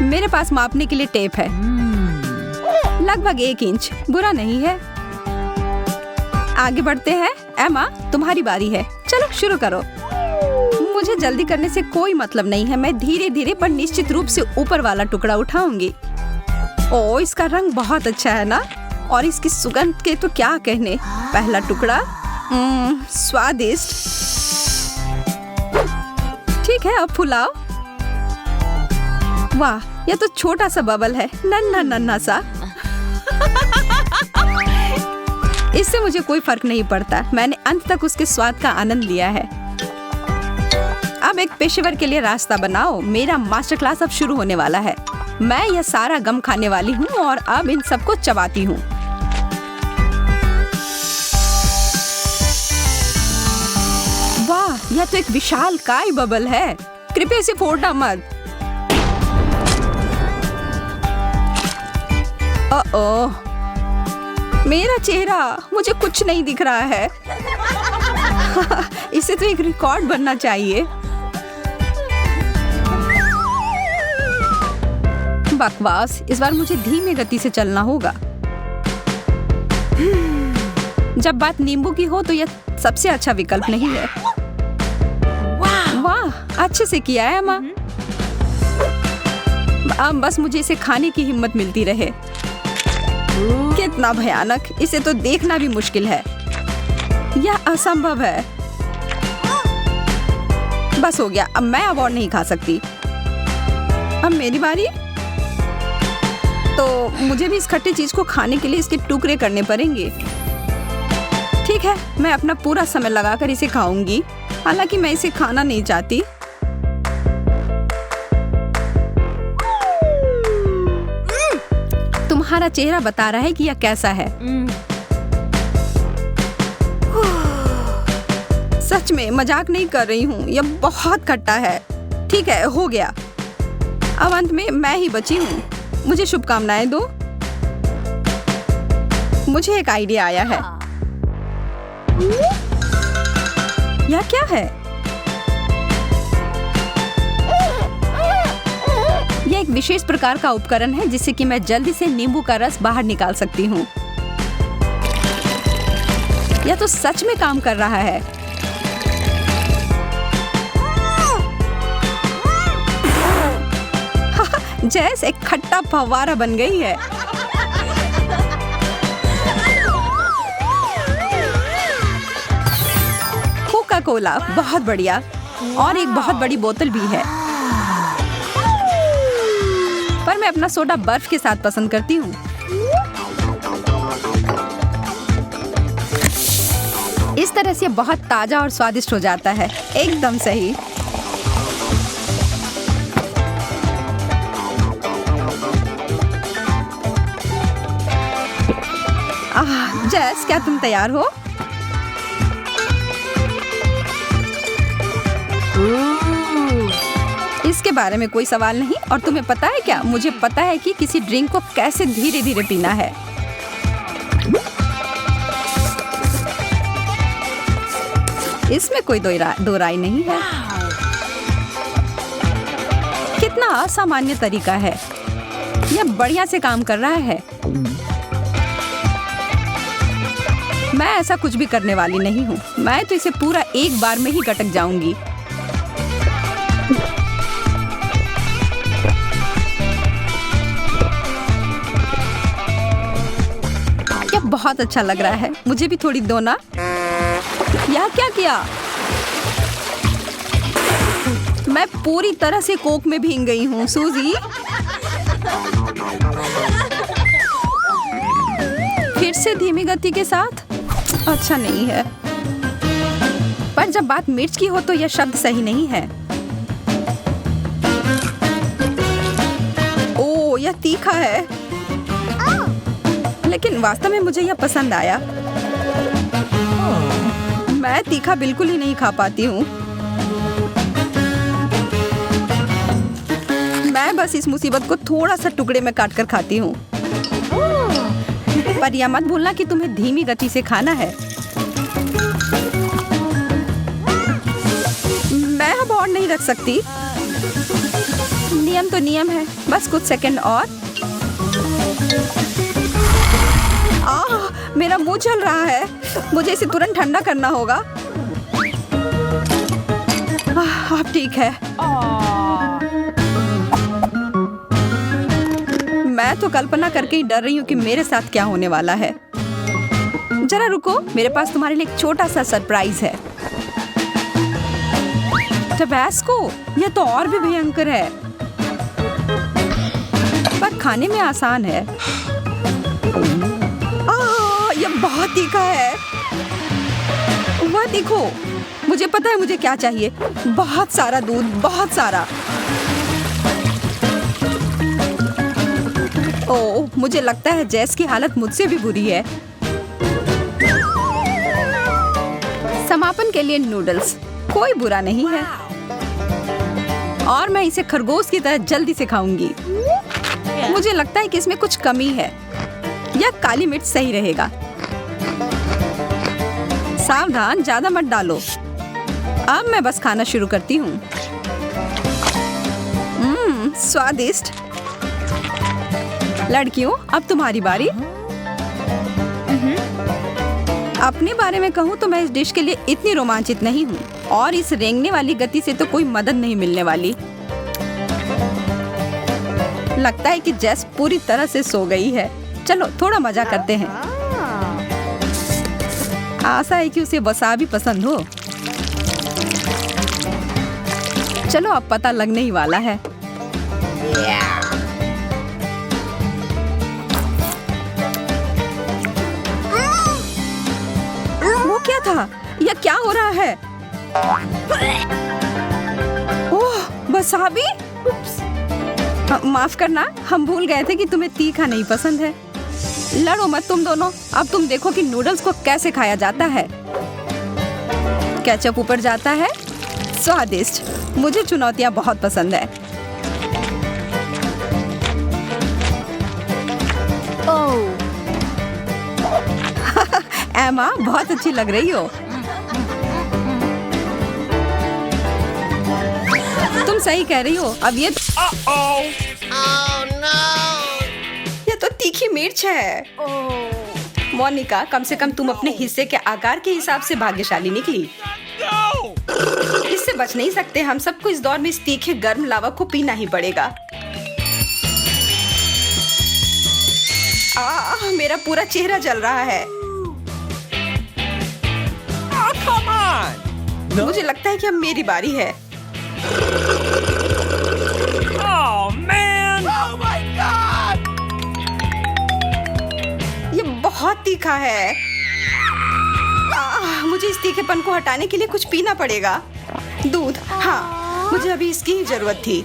मेरे पास मापने के लिए टेप है, लगभग 1 इंच, बुरा नहीं है। आगे बढ़ते हैं। एमा, तुम्हारी बारी है, चलो शुरू करो। मुझे जल्दी करने से कोई मतलब नहीं है, मैं धीरे धीरे पर निश्चित रूप से ऊपर वाला टुकड़ा उठाऊंगी। ओ, इसका रंग बहुत अच्छा है ना, और इसकी सुगंध के तो क्या कहने। पहला टुकड़ा, स्वादिष्ट। ठीक है, अब फुलाओ। वाह, यह तो छोटा सा बबल है, नन्हा नन्हा सा। इससे मुझे कोई फर्क नहीं पड़ता, मैंने अंत तक उसके स्वाद का आनंद लिया है। अब एक पेशेवर के लिए रास्ता बनाओ। मेरा मास्टर क्लास अब शुरू होने वाला है। मैं यह सारा गम खाने वाली हूँ और अब इन सबको चबाती हूँ। वाह, यह तो एक विशालकाय बबल है। कृपया इसे फोड़ना मत। ओह, मेरा चेहरा, मुझे कुछ नहीं दिख रहा है। इसे तो एक रिकॉर्ड बनना चाहिए। बकवास, इस बार मुझे धीमी गति से चलना होगा। जब बात नींबू की हो तो यह सबसे अच्छा विकल्प नहीं है। वाह, अच्छे से किया है अम्मा। अब बस मुझे इसे खाने की हिम्मत मिलती रहे। कितना भयानक, इसे तो देखना भी मुश्किल है। यह असंभव है। बस हो गया, अब मैं अब और नहीं खा सकती। अब मेरी बारी। तो मुझे भी इस खट्टी चीज को खाने के लिए इसके टुकड़े करने पड़ेंगे। ठीक है, मैं अपना पूरा समय लगाकर इसे खाऊंगी, हालांकि मैं इसे खाना नहीं चाहती। तुम्हारा चेहरा बता रहा है कि यह कैसा है। सच में मजाक नहीं कर रही हूँ, यह बहुत खट्टा है। ठीक है, हो गया। अब अंत में मैं ही बची हूँ। मुझे शुभकामनाएं दो। मुझे एक आइडिया आया है। यह क्या है? यह एक विशेष प्रकार का उपकरण है जिससे कि मैं जल्दी से नींबू का रस बाहर निकाल सकती हूँ। यह तो सच में काम कर रहा है। जैसे एक खट्टा फव्वारा बन गई है। कोका कोला, बहुत बढ़िया। और एक बहुत बड़ी बोतल भी है, पर मैं अपना सोडा बर्फ के साथ पसंद करती हूँ। इस तरह से बहुत ताजा और स्वादिष्ट हो जाता है। एकदम सही। जेस, क्या तुम तैयार हो? इसके बारे में कोई सवाल नहीं। और तुम्हें पता है क्या, मुझे पता है कि किसी ड्रिंक को कैसे धीरे धीरे पीना है। इसमें कोई दो राय नहीं है। कितना असामान्य तरीका है। यह बढ़िया से काम कर रहा है। मैं ऐसा कुछ भी करने वाली नहीं हूँ। मैं तो इसे पूरा एक बार में ही गटक जाऊंगी। यह बहुत अच्छा लग रहा है। मुझे भी थोड़ी दो ना। यह क्या किया? मैं पूरी तरह से कोक में भीग गई हूँ सूजी। फिर से धीमी गति के साथ। अच्छा नहीं है। पर जब बात मिर्च की हो तो यह शब्द सही नहीं है। ओह, यह तीखा है। लेकिन वास्तव में मुझे यह पसंद आया। मैं तीखा बिल्कुल ही नहीं खा पाती हूँ। मैं बस इस मुसीबत को थोड़ा सा टुकड़े में काट कर खाती हूँ। पर यह मत भूलना कि तुम्हें धीमी गति से खाना है। मैं अब और नहीं रख सकती। नियम तो नियम है, बस कुछ सेकंड और। मेरा मुंह चल रहा है, मुझे इसे तुरंत ठंडा करना होगा। अब ठीक है। मैं तो कल्पना करके ही डर रही हूँ कि मेरे साथ क्या होने वाला है। जरा रुको, मेरे पास तुम्हारे लिए एक छोटा सा सरप्राइज है। टबैस्को, यह तो और भी भयंकर है, पर खाने में आसान है। यह बहुत तीखा है। वह देखो, मुझे पता है मुझे क्या चाहिए। बहुत सारा दूध, बहुत सारा। ओह, मुझे लगता है जेस की हालत मुझसे भी बुरी है। समापन के लिए नूडल्स कोई बुरा नहीं है, और मैं इसे खरगोश की तरह जल्दी से खाऊंगी। मुझे लगता है कि इसमें कुछ कमी है, या काली मिर्च सही रहेगा। सावधान, ज्यादा मत डालो। अब मैं बस खाना शुरू करती हूँ। स्वादिष्ट। लड़कियों, अब तुम्हारी बारी। अपने बारे में कहूँ तो मैं इस डिश के लिए इतनी रोमांचित नहीं हूँ, और इस रेंगने वाली गति से तो कोई मदद नहीं मिलने वाली। लगता है कि जेस पूरी तरह से सो गई है। चलो थोड़ा मजा करते हैं। आशा है कि उसे वसाबी पसंद हो। चलो अब पता लगने ही वाला है। वो क्या था? यह क्या हो रहा है? ओह, वसाबी? माफ करना, हम भूल गए थे कि तुम्हें तीखा नहीं पसंद है। लड़ो मत तुम दोनों। अब तुम देखो कि नूडल्स को कैसे खाया जाता है। केचप ऊपर जाता है। स्वादिष्ट। मुझे चुनौतियां बहुत पसंद है। एमा, बहुत अच्छी लग रही हो। तुम सही कह रही हो। अब ये ये तो तीखी मिर्च है। मोनिका, कम से कम तुम अपने हिस्से के आकार के हिसाब से भाग्यशाली निकली। इससे बच नहीं सकते। हम सबको इस दौर में इस तीखे गर्म लावा को पीना ही पड़ेगा। मेरा पूरा चेहरा जल रहा है। Come on! मुझे लगता है कि अब मेरी बारी है। Oh man! Oh my God! ये बहुत तीखा है। मुझे इस तीखेपन को हटाने के लिए कुछ पीना पड़ेगा। दूध, हाँ, मुझे अभी इसकी ही जरूरत थी।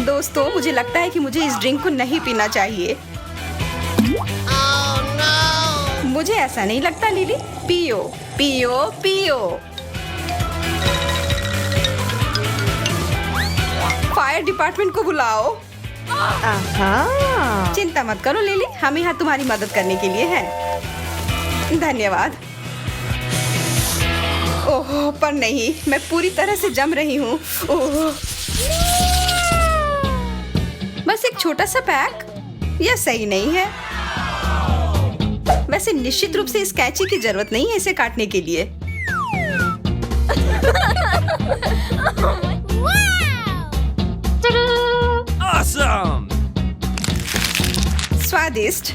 दोस्तों, मुझे लगता है कि मुझे इस ड्रिंक को नहीं पीना चाहिए। मुझे ऐसा नहीं लगता लिली। पियो पियो पियो। फायर डिपार्टमेंट को बुलाओ। चिंता मत करो लिली, हम यहाँ तुम्हारी मदद करने के लिए हैं। धन्यवाद। ओह, पर नहीं, मैं पूरी तरह से जम रही हूँ। ओह, बस एक छोटा सा पैक। यह सही नहीं है। वैसे निश्चित रूप से इस कैंची की जरूरत नहीं है इसे काटने के लिए। Awesome! स्वादिष्ट।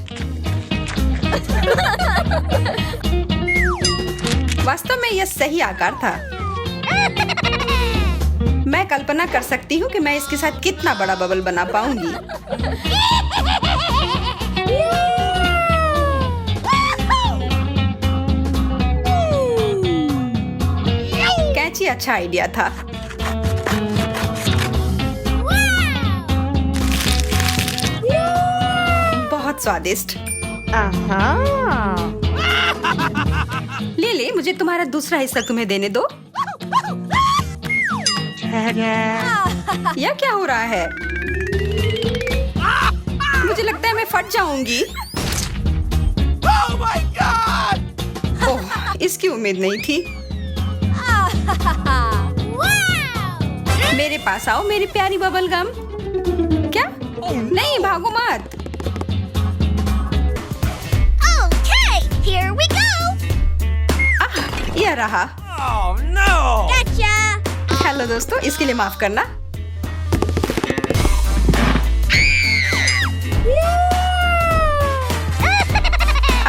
वास्तव में यह सही आकार था। मैं कल्पना कर सकती हूँ कि मैं इसके साथ कितना बड़ा बबल बना पाऊंगी। कैंची अच्छा आइडिया था। बहुत स्वादिष्ट। तुम्हारा दूसरा हिस्सा तुम्हें देने दो। यह क्या हो रहा है? मुझे लगता है मैं फट जाऊंगी। Oh my God! ओह, इसकी उम्मीद नहीं थी। मेरे पास आओ मेरी प्यारी बबल गम। क्या? नहीं, भागो मत। Okay, here we go. यह रहा। Oh no! Gotcha. हेलो दोस्तों, इसके लिए माफ करना।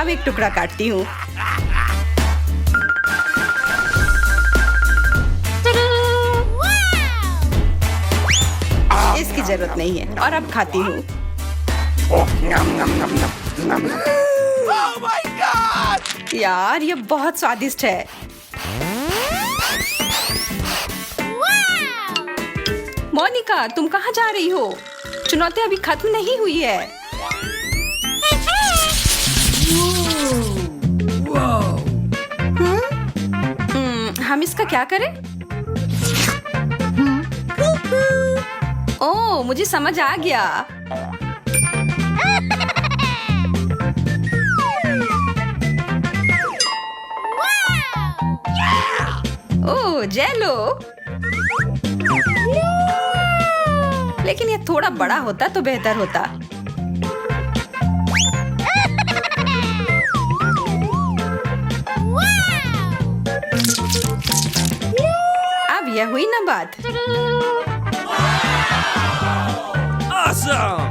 अब एक टुकड़ा काटती हूँ। इसकी जरूरत नहीं है और अब खाती हूँ। Oh my God! यार, ये बहुत स्वादिष्ट है। मोनिका, तुम कहाँ जा रही हो? चुनौती अभी खत्म नहीं हुई है। हम इसका क्या करें? ओह, मुझे समझ आ गया। ओह, जेलो। लेकिन ये थोड़ा बड़ा होता तो बेहतर होता। अब यह हुई ना बात। Awesome!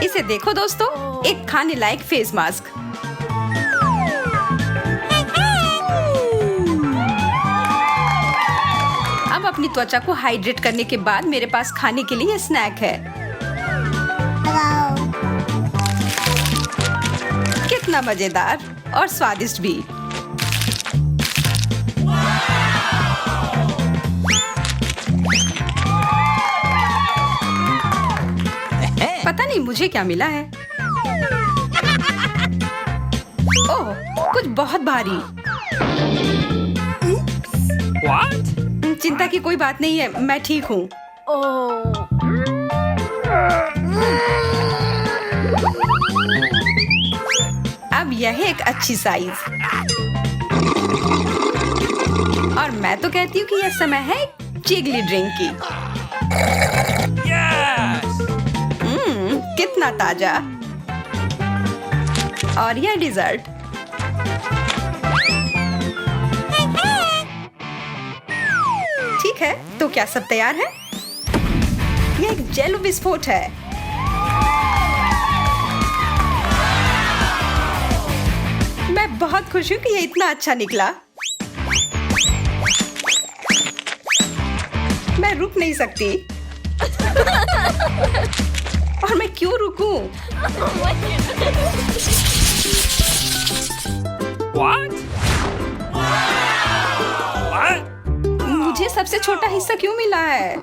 इसे देखो दोस्तों, एक खाने लायक फेस मास्क। अब अपनी त्वचा को हाइड्रेट करने के बाद मेरे पास खाने के लिए स्नैक है। Hello. कितना मजेदार और स्वादिष्ट भी। पता नहीं मुझे क्या मिला है। ओह, कुछ बहुत भारी। What? चिंता की कोई बात नहीं है, मैं ठीक हूँ। अब यह है एक अच्छी साइज। और मैं तो कहती हूँ कि यह समय है चिगली ड्रिंक की। Yes! कितना ताजा। और यह डिजर्ट। ठीक है, तो क्या सब तैयार है? यह एक जेलो विस्फोट है। मैं बहुत खुश हूँ कि यह इतना अच्छा निकला। मैं रुक नहीं सकती। और मैं क्यों रुकूं? What? What? मुझे सबसे छोटा हिस्सा क्यों मिला है?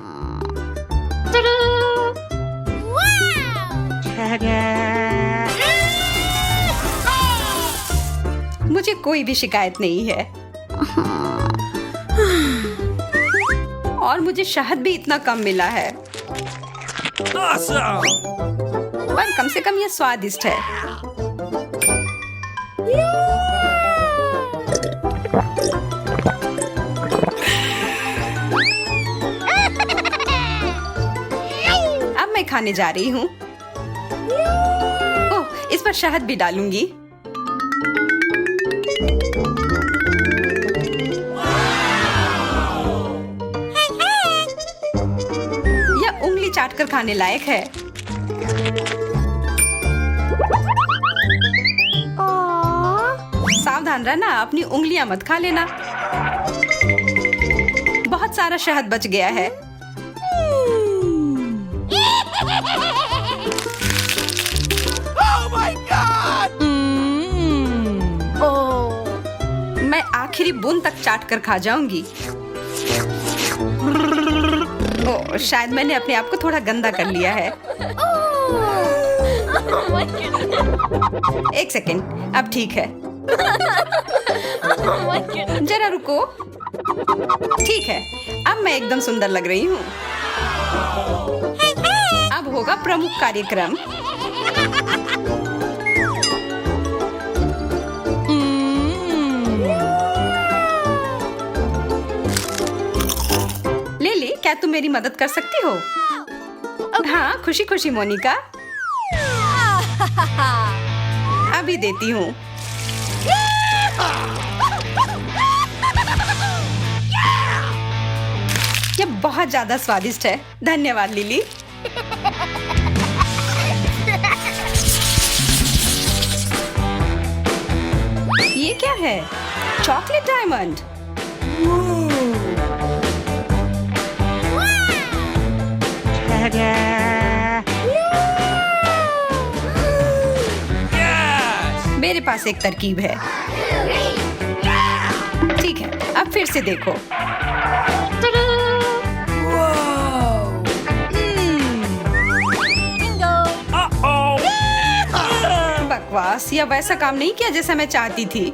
मुझे कोई भी शिकायत नहीं है। और मुझे शहद भी इतना कम मिला है। Awesome! पर कम से कम यह स्वादिष्ट है। अब मैं खाने जा रही हूँ। ओह, इस पर शहद भी डालूंगी। यह उंगली चाटकर खाने लायक है। सावधान रहना, अपनी उंगलियां मत खा लेना। बहुत सारा शहद बच गया है। Oh my God! मैं आखिरी बूंद तक चाट कर खा जाऊंगी। ओह, शायद मैंने अपने आप को थोड़ा गंदा कर लिया है। एक सेकेंड, अब ठीक है। जरा रुको। ठीक है, अब मैं एकदम सुंदर लग रही हूँ। अब होगा प्रमुख कार्यक्रम। लिली, क्या तुम मेरी मदद कर सकती हो? हाँ, खुशी खुशी मोनिका। अभी देती हूँ। ये बहुत ज्यादा स्वादिष्ट है। धन्यवाद लिली। ये क्या है? Chocolate diamond. Yes! मेरे पास एक तरकीब है। ठीक है, अब फिर से देखो। Uh-oh! बकवास, यह वैसा काम नहीं किया जैसा मैं चाहती थी।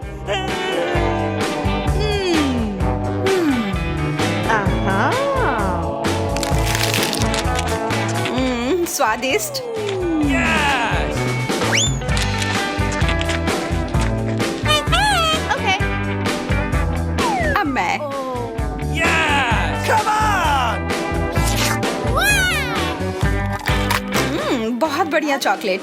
स्वादिष्ट। Yes! अब मैं। Yes! Come on! बहुत बढ़िया चॉकलेट।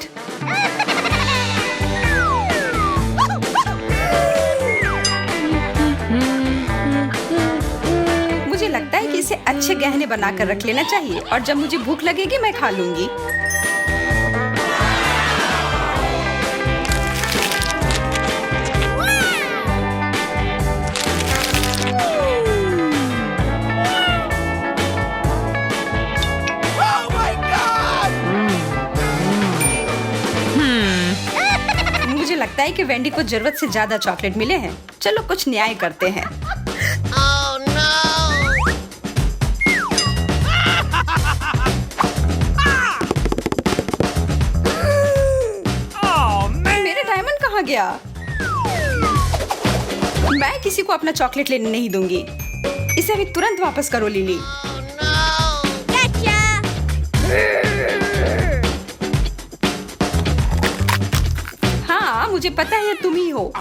मुझे लगता है कि इसे अच्छे गहने बनाकर रख लेना चाहिए और जब मुझे भूख लगेगी मैं खा लूंगी। Oh my God! मुझे लगता है कि वेंडी को जरूरत से ज्यादा चॉकलेट मिले हैं। चलो कुछ न्याय करते हैं। Oh no! Oh man! मेरे डायमंड कहाँ गया? मैं किसी को अपना चॉकलेट लेने नहीं दूंगी। इसे अभी तुरंत वापस करो लिली। Gotcha! हाँ, मुझे पता है ये तुम ही हो।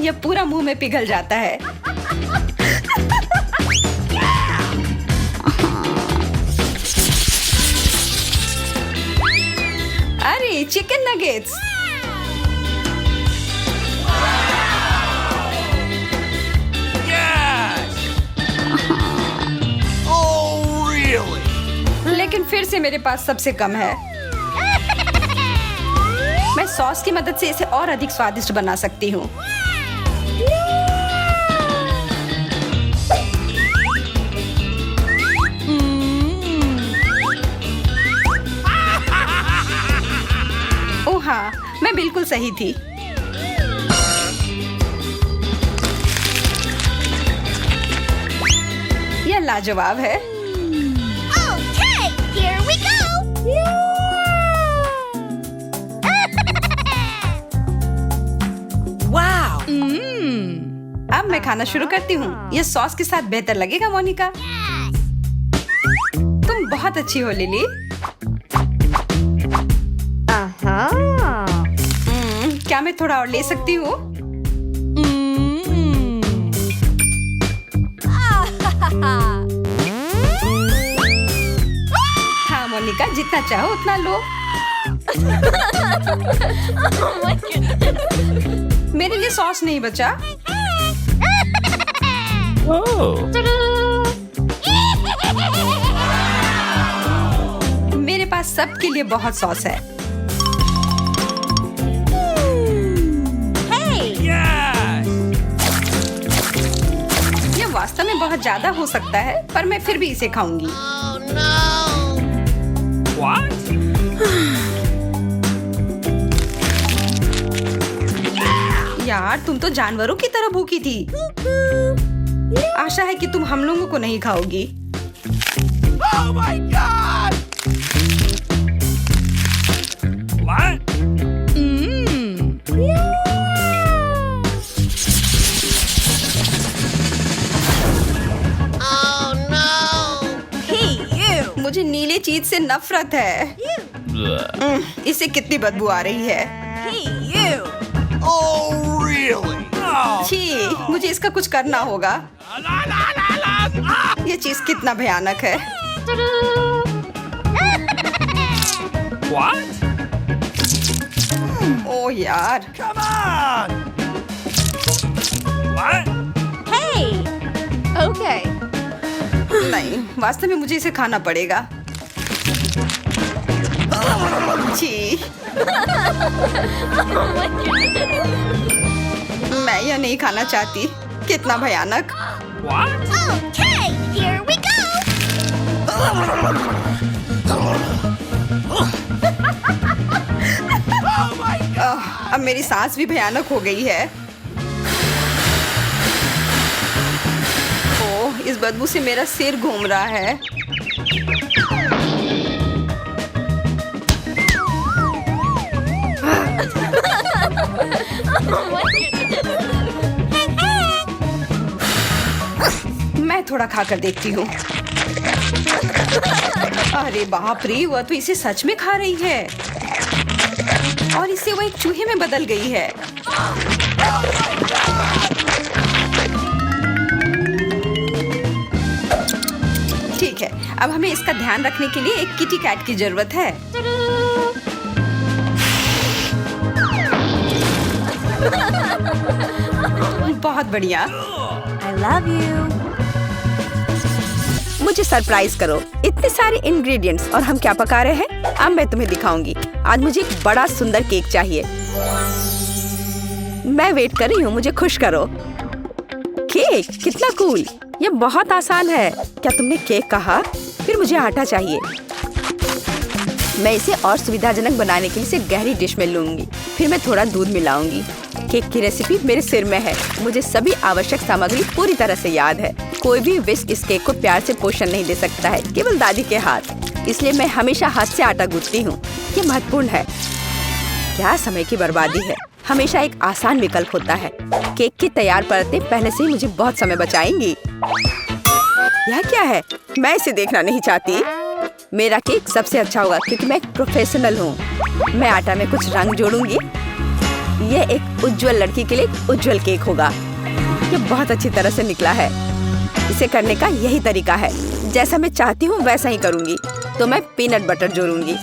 ये पूरा मुंह में पिघल जाता है। अरे chicken nuggets. Yes! Oh really? लेकिन फिर से मेरे पास सबसे कम है। मैं सॉस की मदद से इसे और अधिक स्वादिष्ट बना सकती हूँ। ओह हाँ, मैं बिल्कुल सही थी। यह लाजवाब है। Okay, here we go! Wow! अब मैं खाना शुरू करती हूँ। यह सॉस के साथ बेहतर लगेगा मोनिका। तुम बहुत अच्छी हो लिली। क्या मैं थोड़ा और ले सकती हूँ? हाँ मोनिका, जितना चाहो उतना लो। मेरे लिए सॉस नहीं बचा। Oh! मेरे पास सबके लिए बहुत सॉस है। Yes! ये वास्तव में बहुत ज्यादा हो सकता है, पर मैं फिर भी इसे खाऊंगी। Oh no! What? यार, तुम तो जानवरों की तरह भूखी थी। आशा है कि तुम हम लोगों को नहीं खाओगी। Oh my God! What? चीज से नफरत है। इससे कितनी बदबू आ रही है। Oh, really? Oh. छी, मुझे इसका कुछ करना होगा। ये चीज कितना भयानक है। What? ओह यार। Come on! What? Okay. नहीं, वास्तव में मुझे इसे खाना पड़ेगा। छी, मैं यह नहीं खाना चाहती। कितना भयानक। What? Okay, here we go. अब मेरी सांस भी भयानक हो गई है। ओह, इस बदबू से मेरा सिर घूम रहा है। मैं थोड़ा खाकर देखती हूँ। अरे बाप रे, वह तो इसे सच में खा रही है और इससे वो एक चूहे में बदल गई है। ठीक है, अब हमें इसका ध्यान रखने के लिए एक किटी कैट की जरूरत है। बहुत बढ़िया। I love you. मुझे सरप्राइज करो। इतने सारे इंग्रेडिएंट्स और हम क्या पका रहे हैं, अब मैं तुम्हें दिखाऊंगी। आज मुझे एक बड़ा सुंदर केक चाहिए। मैं वेट कर रही हूँ, मुझे खुश करो। केक कितना कूल। ये बहुत आसान है। क्या तुमने केक कहा? फिर मुझे आटा चाहिए। मैं इसे और सुविधाजनक बनाने के लिए इसे गहरी डिश में लूंगी। फिर मैं थोड़ा दूध मिलाऊंगी। केक की रेसिपी मेरे सिर में है। मुझे सभी आवश्यक सामग्री पूरी तरह से याद है। कोई भी विस्क इस केक को प्यार से पोषण नहीं दे सकता है, केवल दादी के हाथ। इसलिए मैं हमेशा हाथ से आटा गूंथती हूँ। ये महत्वपूर्ण है। क्या समय की बर्बादी है। हमेशा एक आसान विकल्प होता है। केक की तैयार परतें पहले से ही मुझे बहुत समय बचाएंगी। यह क्या है? मैं इसे देखना नहीं चाहती। मेरा केक सबसे अच्छा होगा क्योंकि मैं एक प्रोफेशनल हूँ। मैं आटा में कुछ रंग जोड़ूंगी। यह एक उज्जवल लड़की के लिए एक उज्जवल केक होगा। ये बहुत अच्छी तरह से निकला है। इसे करने का यही तरीका है। जैसा मैं चाहती हूँ वैसा ही करूँगी। तो मैं पीनट बटर जोड़ूंगी।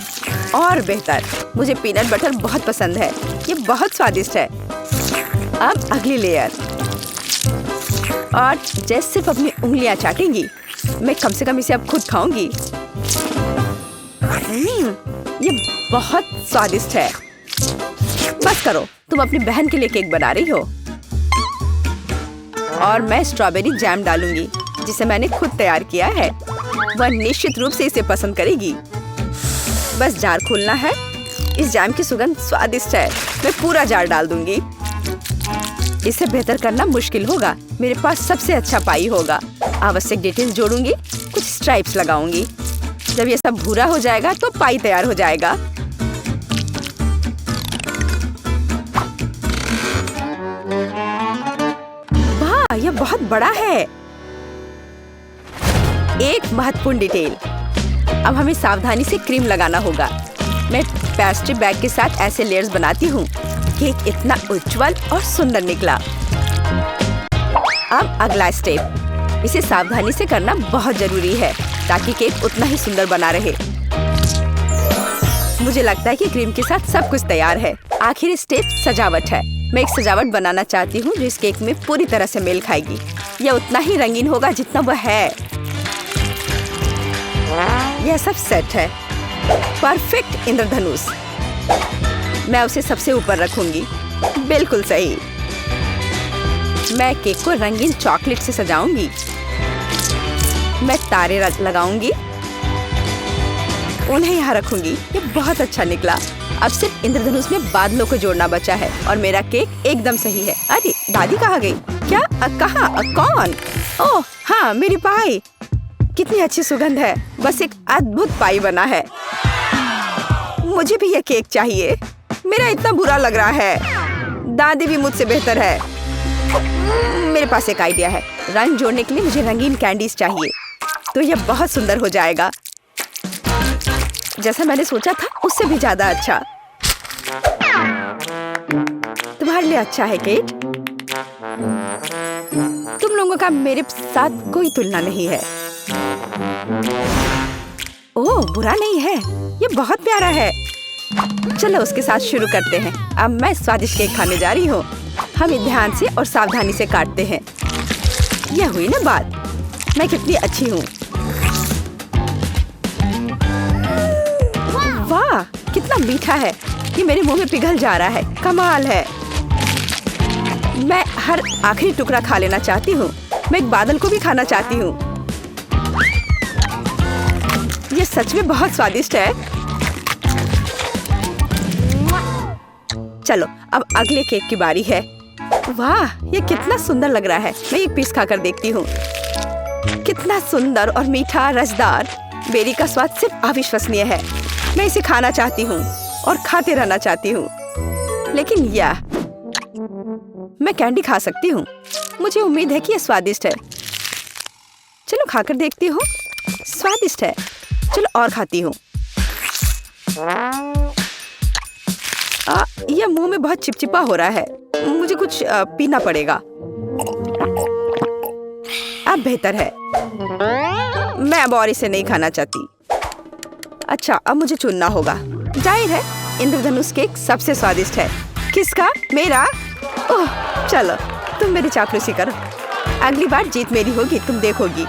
और बेहतर, मुझे पीनट बटर बहुत पसंद है। ये बहुत स्वादिष्ट है। अब अगली लेयर। और जैसे सिर्फ अपनी उंगलियां चाटेंगी, मैं कम से कम इसे अब खुद खाऊंगी। ये बहुत स्वादिष्ट है। बस करो, तुम अपनी बहन के लिए केक बना रही हो। और मैं स्ट्रॉबेरी जैम डालूंगी जिसे मैंने खुद तैयार किया है। वह निश्चित रूप से इसे पसंद करेगी। बस जार खोलना है। इस जैम की सुगंध स्वादिष्ट है। मैं पूरा जार डाल दूंगी। इसे बेहतर करना मुश्किल होगा। मेरे पास सबसे अच्छा पाई होगा। आवश्यक डिटेल्स जोड़ूंगी। कुछ स्ट्राइप्स लगाऊंगी। जब ये सब भूरा हो जाएगा तो पाई तैयार हो जाएगा। वाह, यह बहुत बड़ा है। एक महत्वपूर्ण डिटेल। अब हमें सावधानी से क्रीम लगाना होगा। मैं पेस्ट्री बैग के साथ ऐसे लेयर्स बनाती हूँ। केक इतना उज्जवल और सुंदर निकला। अब अगला स्टेप। इसे सावधानी से करना बहुत जरूरी है ताकि केक उतना ही सुंदर बना रहे। मुझे लगता है कि क्रीम के साथ सब कुछ तैयार है। आखिरी स्टेप सजावट है। मैं एक सजावट बनाना चाहती हूँ जो इस केक में पूरी तरह से मेल खाएगी। यह उतना ही रंगीन होगा जितना वह है। यह सब सेट है। परफेक्ट इंद्रधनुष। मैं उसे सबसे ऊपर रखूंगी। बिल्कुल सही। मैं केक को रंगीन चॉकलेट से सजाऊंगी। मैं तारे लगाऊंगी। उन्हें यहाँ रखूंगी। ये बहुत अच्छा निकला। अब सिर्फ इंद्रधनुष में बादलों को जोड़ना बचा है और मेरा केक एकदम सही है। अरे दादी कहाँ गई? क्या? कहाँ? कौन? ओह हाँ, मेरी पाई। कितनी अच्छी सुगंध है। बस एक अद्भुत पाई बना है। मुझे भी यह केक चाहिए। मेरा इतना बुरा लग रहा है। दादी भी मुझसे बेहतर है। मेरे पास एक आइडिया है। रंग जोड़ने के लिए मुझे रंगीन कैंडीज चाहिए। तो यह बहुत सुंदर हो जाएगा। जैसा मैंने सोचा था उससे भी ज्यादा अच्छा। तुम्हारे लिए अच्छा है केट। तुम लोगों का मेरे साथ कोई तुलना नहीं है। ओह, बुरा नहीं है, ये बहुत प्यारा है। चलो उसके साथ शुरू करते हैं। अब मैं स्वादिष्ट केक खाने जा रही हूँ। हम इसे ध्यान से और सावधानी से काटते हैं। यह हुई ना बात, मैं कितनी अच्छी हूँ। वाह, कितना मीठा है। ये मेरे मुंह में पिघल जा रहा है। कमाल है। मैं हर आखिरी टुकड़ा खा लेना चाहती हूँ। मैं एक बादल को भी खाना चाहती हूँ। ये सच में बहुत स्वादिष्ट है। चलो अब अगले केक की बारी है। वाह, ये कितना सुंदर लग रहा है। मैं एक पीस खाकर देखती हूँ। कितना सुंदर और मीठा रसदार। बेरी का स्वाद सिर्फ अविश्वसनीय है। मैं इसे खाना चाहती हूँ और खाते रहना चाहती हूँ। लेकिन यह मैं कैंडी खा सकती हूँ। मुझे उम्मीद है कि यह स्वादिष्ट है। चलो खाकर देखती हूँ। स्वादिष्ट है। चलो और खाती हूँ। यह मुंह में बहुत चिपचिपा हो रहा है। मुझे कुछ पीना पड़ेगा। अब बेहतर है। मैं अब और इसे नहीं खाना चाहती। अच्छा, अब मुझे चुनना होगा। जाहिर है इंद्रधनुष केक सबसे स्वादिष्ट है। किसका? मेरा? ओह, चलो तुम मेरी चापलूसी करो। अगली बार जीत मेरी होगी, तुम देखोगी।